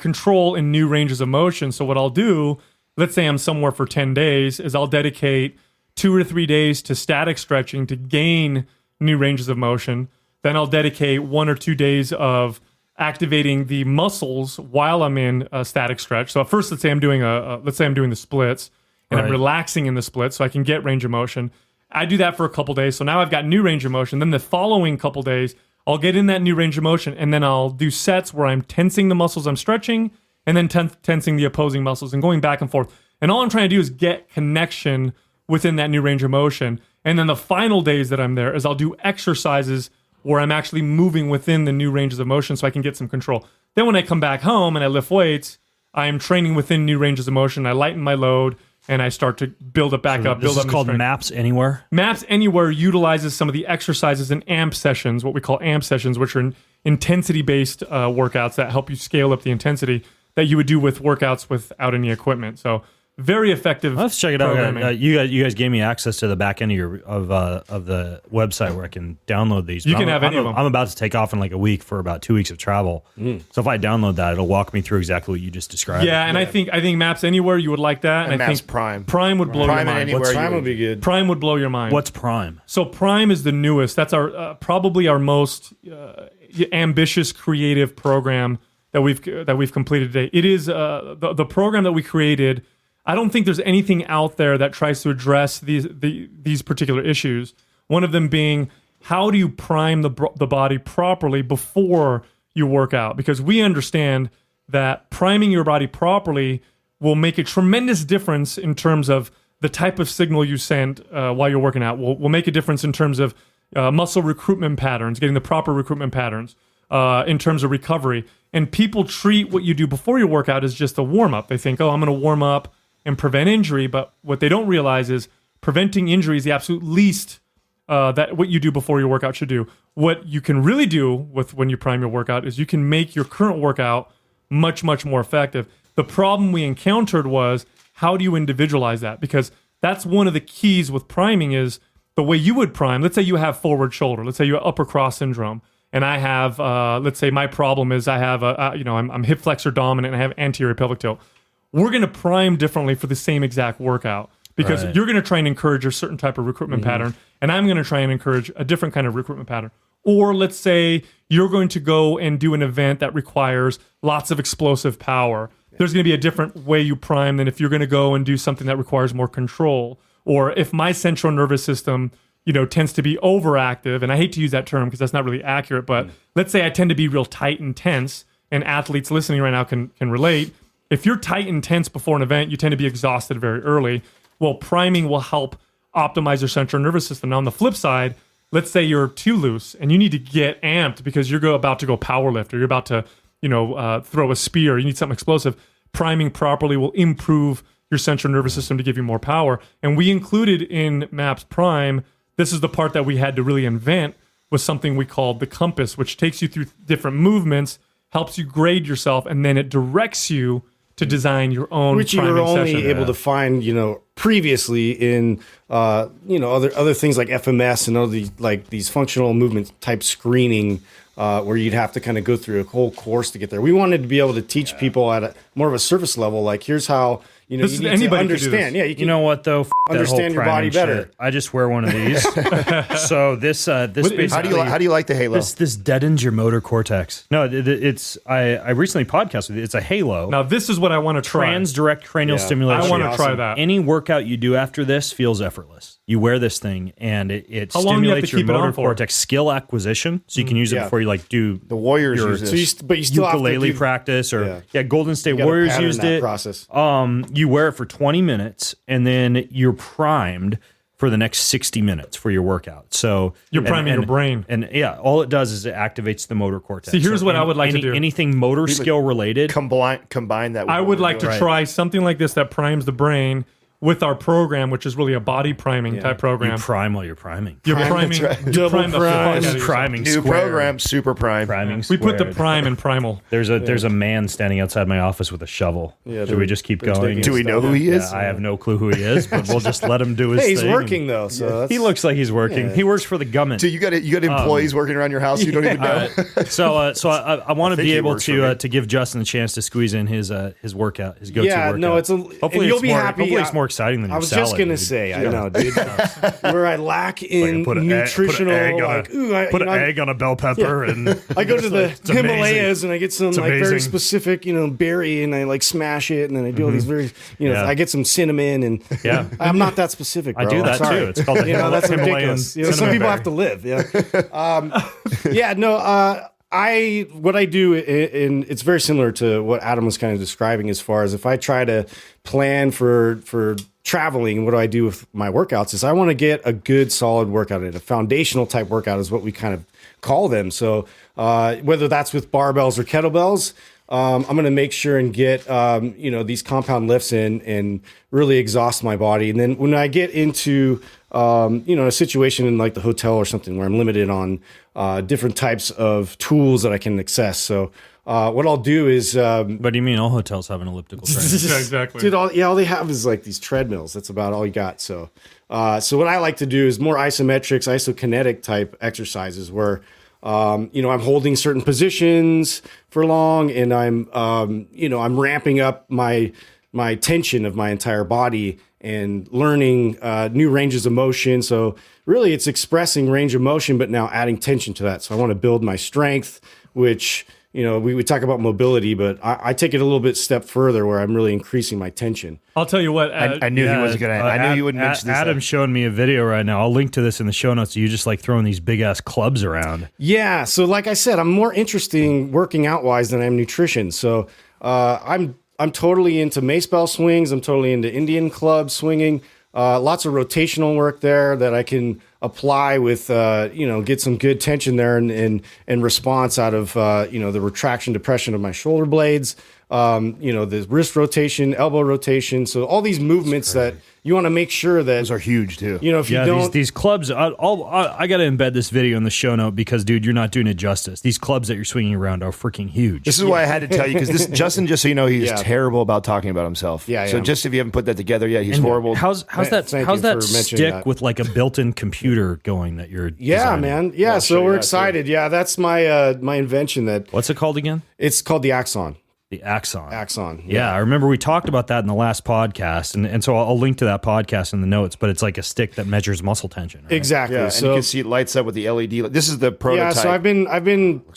control in new ranges of motion. So what I'll do, let's say I'm somewhere for 10 days, is I'll dedicate 2 or 3 days to static stretching to gain new ranges of motion. Then I'll dedicate 1 or 2 days of activating the muscles while I'm in a static stretch. So at first, let's say I'm doing the splits and I'm relaxing in the splits so I can get range of motion. I do that for a couple days. So now I've got new range of motion. Then the following couple days, I'll get in that new range of motion and then I'll do sets where I'm tensing the muscles I'm stretching and then tensing the opposing muscles and going back and forth. And all I'm trying to do is get connection within that new range of motion. And then the final days that I'm there is I'll do exercises where I'm actually moving within the new ranges of motion so I can get some control. Then when I come back home and I lift weights, I am training within new ranges of motion. I lighten my load and I start to build it back up. This is called Maps Anywhere? Maps Anywhere utilizes some of the exercises in AMP sessions, what we call AMP sessions, which are intensity-based workouts that help you scale up the intensity that you would do with workouts without any equipment. So Very effective. Let's check it out. programming. You guys gave me access to the back end of the website where I can download these. You can have any of them. I'm about to take off in like a week for about 2 weeks of travel. So if I download that, it'll walk me through exactly what you just described. Yeah, and I think Maps Anywhere you would like that, And I Maps think Prime. Prime would blow your mind. Anywhere Prime would be good. Prime would blow your mind. What's Prime? So Prime is the newest. That's our probably our most ambitious creative program that we've completed today. It is the program that we created. I don't think there's anything out there that tries to address these particular issues. One of them being, how do you prime the body properly before you work out? Because we understand that priming your body properly will make a tremendous difference in terms of the type of signal you send while you're working out. Will make a difference in terms of muscle recruitment patterns, getting the proper recruitment patterns, in terms of recovery. And people treat what you do before your workout as just a warm-up. They think, oh, I'm going to warm up and prevent injury, but what they don't realize is preventing injury is the absolute least that what you do before your workout should do. What you can really do with when you prime your workout is you can make your current workout much, much more effective. The problem we encountered was, how do you individualize that? Because that's one of the keys with priming is the way you would prime. Let's say you have forward shoulder. Let's say you have upper cross syndrome. And I have, let's say my problem is I have, I'm hip flexor dominant and I have anterior pelvic tilt. We're going to prime differently for the same exact workout because you're going to try and encourage a certain type of recruitment pattern, and I'm going to try and encourage a different kind of recruitment pattern. Or let's say you're going to go and do an event that requires lots of explosive power. There's going to be a different way you prime than if you're going to go and do something that requires more control. Or if my central nervous system, tends to be overactive, and I hate to use that term because that's not really accurate, but let's say I tend to be real tight and tense, and athletes listening right now can relate. If you're tight and tense before an event, you tend to be exhausted very early. Well, priming will help optimize your central nervous system. Now, on the flip side, let's say you're too loose and you need to get amped because you're about to go powerlift or you're about to, throw a spear. You need something explosive. Priming properly will improve your central nervous system to give you more power. And we included in MAPS Prime, this is the part that we had to really invent, was something we called the compass, which takes you through different movements, helps you grade yourself, and then it directs you to design your own which you were priming only session. able to find previously in other things like FMS and other these functional movement type screening where you'd have to kind of go through a whole course to get there. We wanted to be able to teach people at more of a a surface level, like here's how you need to understand. Yeah, you know what though? Understand your body better. Shit. I just wear one of these. So this basically, how do you like the halo? This deadens your motor cortex. No, it's I recently podcasted with it. It's a halo. Now this is what I want to try. Transdirect cranial stimulation. I want to try that. Any workout you do after this feels effortless. You wear this thing and it How long do you have to stimulates your keep it on motor for? cortex skill acquisition, so you can use it before you do the Warriors your use this. But you still ukulele have to practice or Golden State Warriors pattern used that it. process. You wear it for 20 minutes and then you're primed for the next 60 minutes for your workout. So you're priming your brain. And all it does is it activates the motor cortex. See, here's what I would like to do. Anything motor skill related. Combine that with I would like to try something like this that primes the brain with our program, which is really a body priming type program. You prime while you're priming. You're priming. That's right. You prime the fuck out of This is yourself. priming new squared. program, Super Prime. Priming We put the squared. prime in primal. There's a man standing outside my office with a shovel. Yeah, Should we just keep going? Do we know who he is? Yeah, I have no clue who he is, but we'll just let him do his Hey, he's thing. working though, so that's, He looks like he's working. Yeah. He works for the government. So you got employees working around your house you don't even know. So I want to think be he able works for me. to give Justin a chance to squeeze in his workout, his go-to workout. no, it's a. Hopefully and you'll it's be more, happy. Hopefully it's more exciting than I your was salad. just gonna dude. say, I know, dude. Where I lack in Put an nutritional, egg on a bell pepper and I go to the it's amazing. Himalayas and I get some very amazing. specific, berry, and I smash it, and then I do all these very, Yeah. I get some cinnamon, and I'm not that specific. Bro. I do that I'm sorry. too. It's called the that's Himalayan ridiculous. Some cinnamon people berry. have to live. What I do, and it's very similar to what Adam was kind of describing, as far as if I try to plan for traveling, what do I do with my workouts is I want to get a good solid workout in. A foundational type workout is what we kind of call them. So whether that's with barbells or kettlebells, I'm going to make sure and get, these compound lifts in and really exhaust my body. And then when I get into, a situation in like the hotel or something where I'm limited on different types of tools that I can access. So what I'll do is... But do you mean all hotels have an elliptical trainer? Yeah, exactly. Dude, all they have is like these treadmills. That's about all you got. So what I like to do is more isometrics, isokinetic type exercises where... I'm holding certain positions for long, and I'm ramping up my tension of my entire body and learning new ranges of motion. So really, it's expressing range of motion, but now adding tension to that. So I want to build my strength, which we talk about mobility, but I take it a little bit step further where I'm really increasing my tension. I'll tell you what. I knew he was gonna. I knew he would mention this. Adam's showing me a video right now. I'll link to this in the show notes. You just like throwing these big ass clubs around. Yeah. So like I said, I'm more interested working out wise than I am nutrition. So I'm totally into mace bell swings. I'm totally into Indian club swinging. Lots of rotational work there that I can apply with, get some good tension there and response out of, the retraction, depression of my shoulder blades, the wrist rotation, elbow rotation. So all these movements that you want to make sure that those are huge too. If you don't, these clubs, I got to embed this video in the show note because, dude, you're not doing it justice. These clubs that you're swinging around are freaking huge. This is why I had to tell you because Justin, just so you know, he's terrible about talking about himself. Yeah. So just if you haven't put that together yet, he's horrible. How's that stick that. with like a built-in computer going that you're yeah, designing? man. Yeah. So we're excited. Too. Yeah. That's my invention. What's it called again? It's called the Axon. The Axon. Axon. Yeah, I remember we talked about that in the last podcast, and so I'll link to that podcast in the notes. But it's like a stick that measures muscle tension. Right? Exactly. Yeah, so and you can see it lights up with the LED. This is the prototype. Yeah, so I've been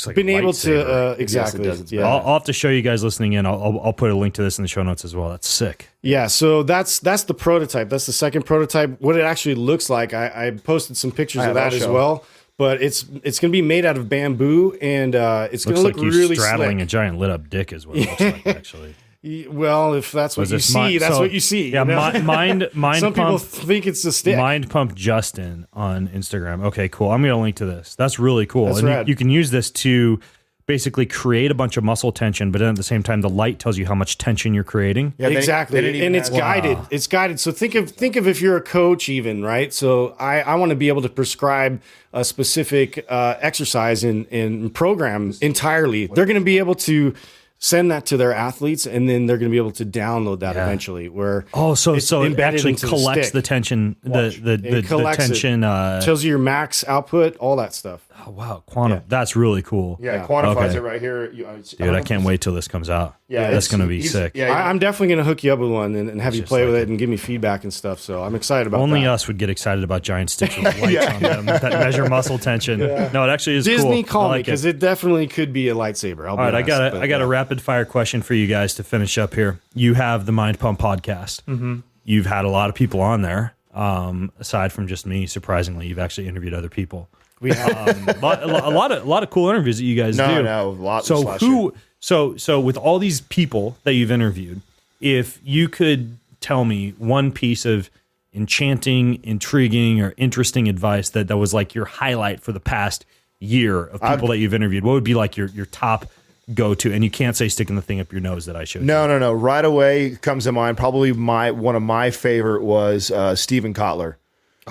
like able to exactly. Yes, it does. Yeah. I'll have to show you guys listening in. I'll put a link to this in the show notes as well. That's sick. Yeah, so that's the prototype. That's the second prototype. What it actually looks like, I posted some pictures of that as well. But it's going to be made out of bamboo, and it's going to look like you really straddling slick. a giant lit up dick is what it looks like, actually. Well, if that's what you see, that's what you see. Yeah, mind Some pump, people think it's a stick. Mind Pump Justin on Instagram. Okay, cool. I'm going to link to this. That's really cool. That's and rad. You can use this to basically create a bunch of muscle tension, but then at the same time, the light tells you how much tension you're creating. Yeah, exactly. And it's guided. Wow. It's guided. So think of if you're a coach even, right? So I want to be able to prescribe a specific exercise and program entirely. They're going to be able to send that to their athletes, and then they're going to be able to download that eventually. Where so it actually collects the tension, the tension, tells you your max output, all that stuff. Oh wow, quantum! Yeah. That's really cool. Yeah, it quantifies it right here. Dude, I can't wait till this comes out. Yeah, that's going to be sick. Yeah, I'm definitely going to hook you up with one and have you play with it and give me feedback and stuff. So I'm excited about that. Only us would get excited about giant sticks with lights on them that measure muscle tension. Yeah. No, it actually is cool. Disney, call me because it definitely could be a lightsaber. All right, I got a rapid fire question for you guys to finish up here. You have the Mind Pump podcast. Mm-hmm. You've had a lot of people on there. Aside from just me, surprisingly, you've actually interviewed other people. We have a lot of cool interviews that you guys do. Lots. So with all these people that you've interviewed, if you could tell me one piece of enchanting, intriguing, or interesting advice that was like your highlight for the past year of people that you've interviewed, what would be like your top go-to? And you can't say sticking the thing up your nose that I showed you. No. Right away comes to mind. Probably one of my favorite was Steven Kotler.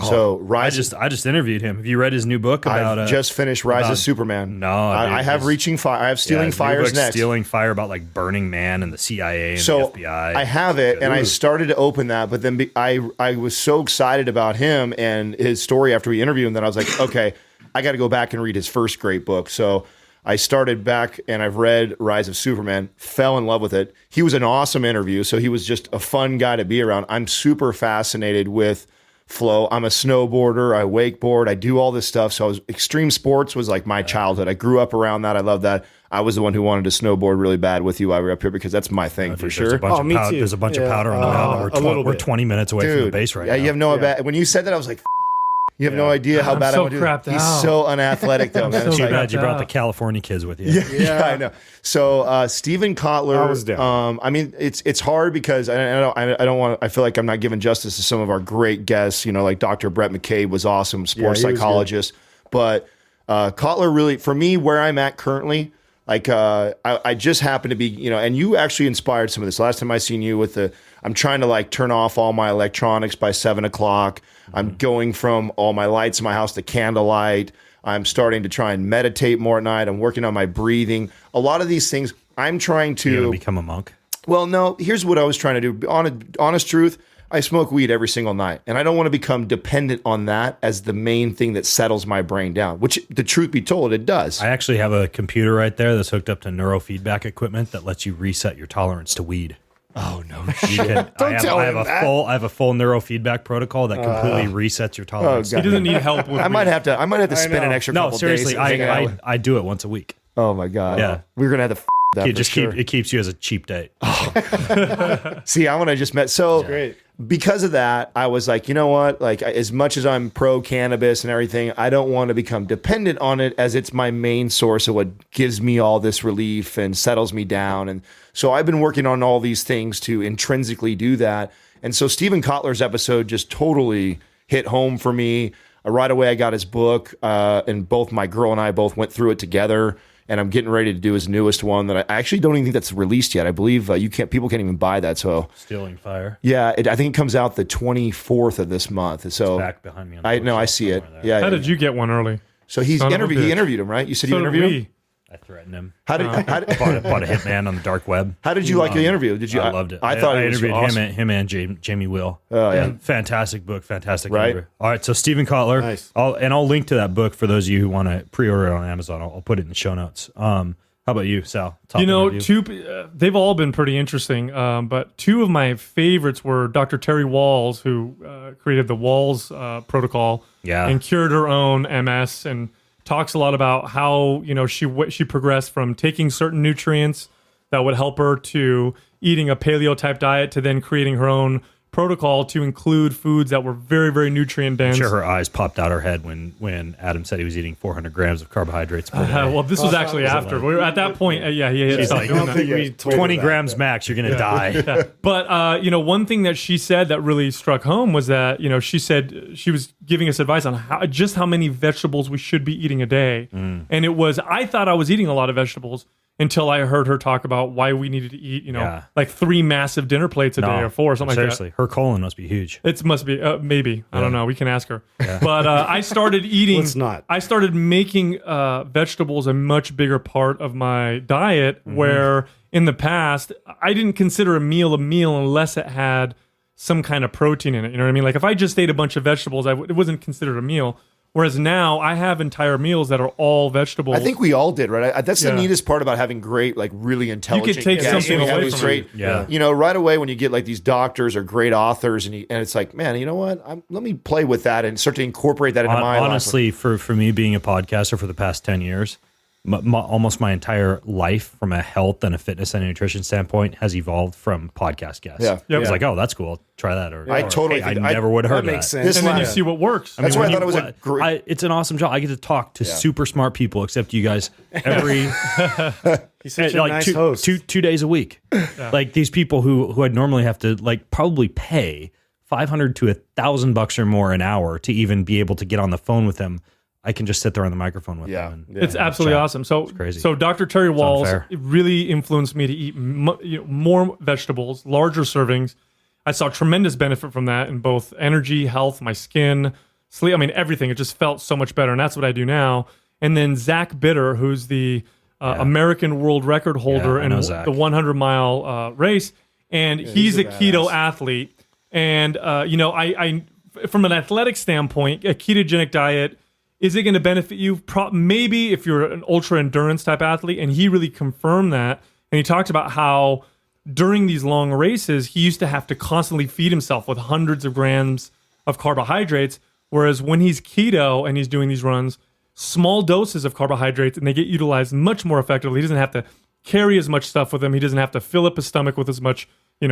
So I just interviewed him. Have you read his new book about? I've just finished Rise of Superman. No, I have Reaching Fire. I have Stealing Fire's next. Stealing Fire about like Burning Man and the CIA and the FBI. I have it, and I started to open that, but then I was so excited about him and his story after we interviewed him that I was like, okay, I got to go back and read his first great book. So I started back and I've read Rise of Superman, fell in love with it. He was an awesome interview, so he was just a fun guy to be around. I'm super fascinated with flow. I'm a snowboarder. I wakeboard. I do all this stuff. So extreme sports was like my childhood. I grew up around that. I love that. I was the one who wanted to snowboard really bad with you while we were up here because that's my thing for sure. There's a bunch of powder on the mountain. We're 20 minutes away from the base right now. You have no idea. When you said that, I was like, you have no idea how bad I would do it. He's so unathletic, though, man. Too bad you brought the California kids with you. Yeah, I know. So Steven Kotler, I was down. I mean, it's hard because I don't want. I feel like I'm not giving justice to some of our great guests. You know, like Dr. Brett McCabe was awesome, sports psychologist. But Kotler really, for me, where I'm at currently, Like I just happened to be, and you actually inspired some of this. Last time I seen you with I'm trying to like turn off all my electronics by 7 o'clock. I'm going from all my lights in my house to candlelight. I'm starting to try and meditate more at night. I'm working on my breathing. A lot of these things I'm trying to become a monk. Well, no, here's what I was trying to do. Honest truth, I smoke weed every single night, and I don't want to become dependent on that as the main thing that settles my brain down, which, the truth be told, it does. I actually have a computer right there that's hooked up to neurofeedback equipment that lets you reset your tolerance to weed. Oh, no shit. I have a full neurofeedback protocol that completely resets your tolerance. He doesn't need help with I might have to spend an extra couple No, seriously, days. I do it once a week. Oh, my God. Yeah. We're going to have to that it keeps you as a cheap date. See, I want to just met. So Great. Because of that, I was like, you know what? Like, as much as I'm pro cannabis and everything, I don't want to become dependent on it as it's my main source of what gives me all this relief and settles me down. And so I've been working on all these things to intrinsically do that. And so Stephen Kotler's episode just totally hit home for me. Right away, I got his book, and both my girl and I both went through it together. And I'm getting ready to do his newest one that I actually don't even think that's released yet. I believe people can't even buy that. So Stealing Fire. Yeah, I think it comes out the 24th of this month. So it's back behind me. On I see it. Yeah. How did you get one early? So he interviewed him, right? You said you interviewed him. I threatened him. How did bought a hitman on the dark web? How did you like the interview? Did you? I loved it. I thought I it was interviewed awesome. him and Jamie Will. Oh yeah, fantastic book, fantastic right? interview. All right, so Stephen Kotler. Nice. I'll link to that book for those of you who want to pre-order it on Amazon. I'll put it in the show notes. How about you, Sal? They've all been pretty interesting, but two of my favorites were Dr. Terry Walls, who created the Walls protocol and cured her own MS, and talks a lot about how she progressed from taking certain nutrients that would help her to eating a paleo type diet to then creating her own protocol to include foods that were very, very nutrient dense. I'm sure her eyes popped out her head when Adam said he was eating 400 grams of carbohydrates per day. Well, this was actually after. We were at that point. He had stopped doing that. 20 grams max, you're going to die. Yeah. But, one thing that she said that really struck home was that, she said she was giving us advice on how many vegetables we should be eating a day. And I thought I was eating a lot of vegetables until I heard her talk about why we needed to eat, like 3 massive dinner plates a day or 4 or something like that. Seriously, her colon must be huge. It must be, maybe. I don't know. We can ask her. Yeah. But I started eating. Let's not. I started making vegetables a much bigger part of my diet, where in the past, I didn't consider a meal unless it had some kind of protein in it. You know what I mean? Like if I just ate a bunch of vegetables, it wasn't considered a meal. Whereas now I have entire meals that are all vegetables. I think we all did, right? That's the neatest part about having great, like really intelligent. You could take something away from great, right away when you get like these doctors or great authors, and it's like, man, you know what? Let me play with that and start to incorporate that into my life. Honestly, for me being a podcaster for the past 10 years, almost my entire life from a health and a fitness and a nutrition standpoint has evolved from podcast guests. Yeah. It was like, oh, that's cool. I'll try that. I totally I never would have heard that. Makes that. sense. And then you see what works. That's why I thought it was a great. It's an awesome job. I get to talk to super smart people, except you guys, every He's such a nice host. two days a week. Like these people who I'd normally have to like probably pay $500 to $1,000 or more an hour to even be able to get on the phone with them. I can just sit there on the microphone with them. It's absolutely awesome. So, crazy. So Dr. Terry Walls really influenced me to eat more vegetables, larger servings. I saw tremendous benefit from that in both energy, health, my skin, sleep. I mean, everything. It just felt so much better, and that's what I do now. And then Zach Bitter, who's the American world record holder in the 100-mile race, and he's a keto athlete. And I from an athletic standpoint, a ketogenic diet. Is it going to benefit you? Maybe if you're an ultra endurance type athlete, and he really confirmed that. And he talked about how during these long races, he used to have to constantly feed himself with hundreds of grams of carbohydrates. Whereas when he's keto and he's doing these runs, small doses of carbohydrates, and they get utilized much more effectively. He doesn't have to carry as much stuff with him. He doesn't have to fill up his stomach with as much,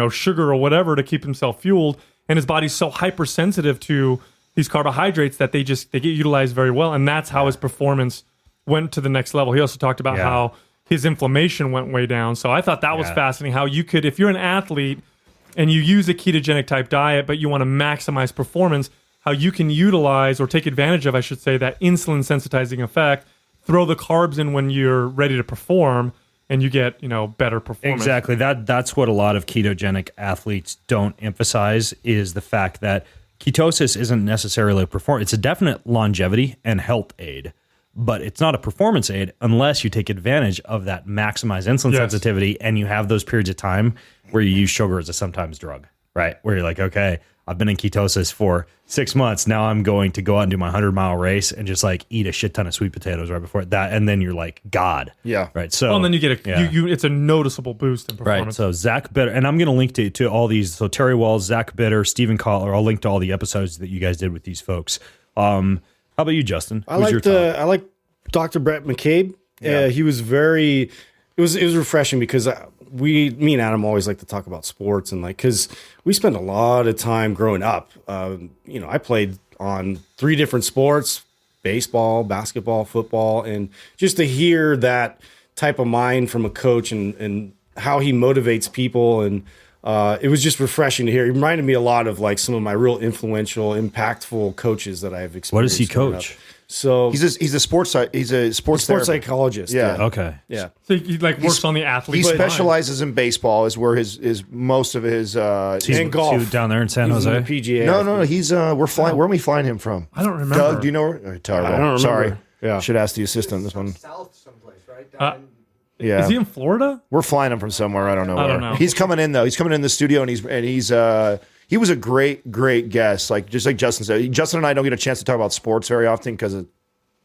sugar or whatever to keep himself fueled. And his body's so hypersensitive to these carbohydrates that they get utilized very well, and that's how his performance went to the next level. He also talked about how his inflammation went way down. So I thought that was fascinating, how you could, if you're an athlete and you use a ketogenic type diet, but you want to maximize performance, how you can utilize or take advantage of, I should say, that insulin sensitizing effect throw the carbs in when you're ready to perform, and you get, better performance. Exactly. That's what a lot of ketogenic athletes don't emphasize, is the fact that ketosis isn't necessarily a performance. It's a definite longevity and health aid, but it's not a performance aid unless you take advantage of that maximized insulin sensitivity and you have those periods of time where you use sugar as a sometimes drug, right? Where you're like, okay, I've been in ketosis for 6 months. Now I'm going to go out and do my 100-mile race and just like eat a shit ton of sweet potatoes right before that. And then you're like, God. Yeah. Right. So, and then you get it's a noticeable boost in performance. Right. So Zach Bitter, and I'm going to link to all these. So Terry Walls, Zach Bitter, Stephen Kotler. I'll link to all the episodes that you guys did with these folks. How about you, Justin? I like Dr. Brett McCabe. Yeah. He was it was refreshing because me and Adam always like to talk about sports, and because we spent a lot of time growing up. I played on 3 different sports: baseball, basketball, football, and just to hear that type of mind from a coach and how he motivates people, and it was just refreshing to hear. It reminded me a lot of like some of my real influential, impactful coaches that I've experienced. What does he coach? So he's a sports psychologist. Yeah. Okay. Yeah. So he works on the athlete. He specializes in baseball, is where his most of his and golf down there in San Jose. PGA. No, he's we're flying. Where are we flying him from? I don't remember. Doug, do you know where? I don't remember. Sorry. Yeah. Should ask the assistant this one. South someplace, right? Yeah. Is he in Florida? We're flying him from somewhere. I don't know where. I don't know. He's coming in though. He's coming in the studio and he was a great guest. Like just like Justin said. Justin and I don't get a chance to talk about sports very often because of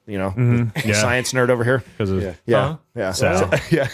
the science nerd over here. Because of Sal. kid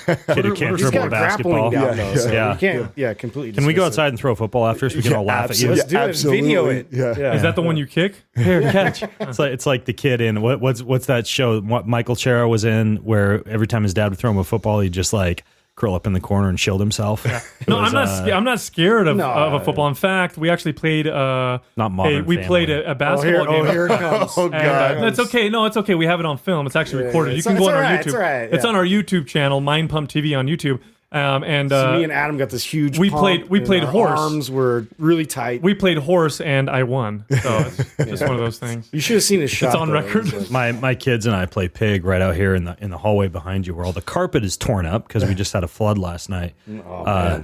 who can't He's dribble got a basketball. grappling down though, so Yeah. you can't completely. Can we go dismiss it. outside and throw a football after so we can all laugh at you? Let's do it. Video it. Yeah. Is that the one you kick? Here, catch. It's like the kid in what's that show? What Michael Cera was in, where every time his dad would throw him a football, he'd just like curl up in the corner and shield himself. No, I'm not scared of a football. In fact, we actually played not Modern we Family. played a basketball game. Here it comes. Oh God. And, it's okay. No, it's okay. We have it on film. It's actually recorded. You can go on our YouTube. It's all right, It's on our YouTube channel, Mind Pump TV on YouTube. So me and Adam got this huge. we pump, played and our horse. Arms were really tight. We played horse, and I won. So it's just one of those things. You should have seen his shot. It's on though. record. It was like- My kids and I play pig right out here in the hallway behind you, where all the carpet is torn up because we just had a flood last night.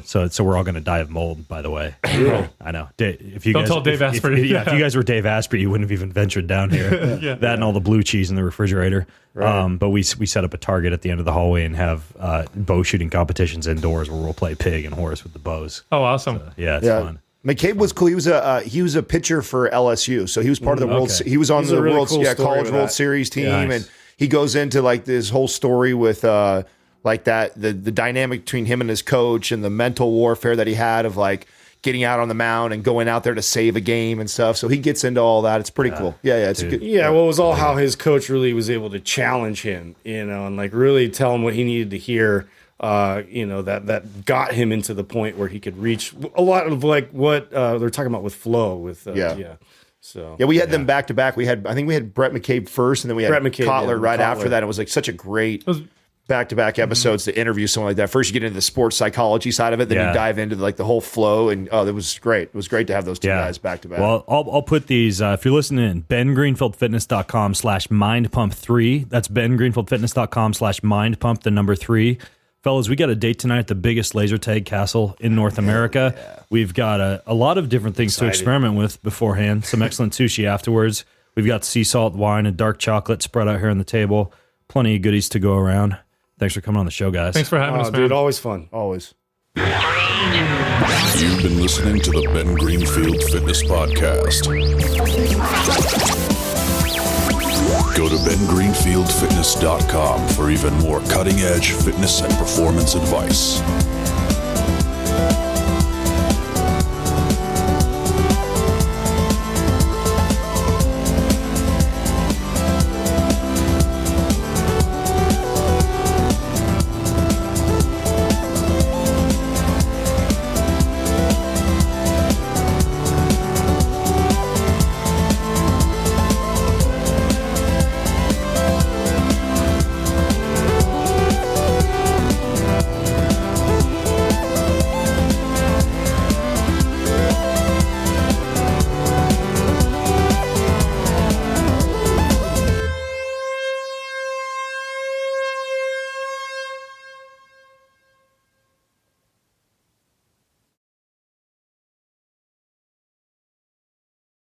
So we're all going to die of mold. By the way, I know. If you Don't guys, tell Dave Asprey. If you guys were Dave Asprey, you wouldn't have even ventured down here. That and all the blue cheese in the refrigerator. Right. But we set up a target at the end of the hallway and have bow shooting competitions indoors where we'll play pig and horse with the bows. Oh, awesome! It's fun. McCabe was cool. He was a pitcher for LSU, so he was part of the World. He was on the really World cool story College with World that. Series team, Yeah, nice. and he goes into like this whole story with like that the dynamic between him and his coach and the mental warfare that he had of like getting out on the mound and going out there to save a game and stuff. So he gets into all that. It's pretty cool. Yeah, it's a good. Yeah, well, it was all how his coach really was able to challenge him, and like really tell him what he needed to hear. That got him into the point where he could reach a lot of like what they're talking about with flow. So we had them back to back. I think we had Brett McCabe first, and then we had Brett McCabe, Kotler right Kotler. after that. It was like such a great back-to-back episodes to interview someone like that. First, you get into the sports psychology side of it, then you dive into like the whole flow, and it was great. It was great to have those two guys back-to-back. Well, I'll put these, if you're listening, bengreenfieldfitness.com/mindpump3. That's bengreenfieldfitness.com/mindpump, the number 3. Fellas, we got a date tonight at the biggest laser tag castle in North America. Yeah. We've got a lot of different things to experiment with beforehand. Some excellent sushi afterwards. We've got sea salt wine and dark chocolate spread out here on the table. Plenty of goodies to go around. Thanks for coming on the show, guys. Thanks for having us, man. Dude, always fun. Always. You've been listening to the Ben Greenfield Fitness Podcast. Go to bengreenfieldfitness.com for even more cutting-edge fitness and performance advice.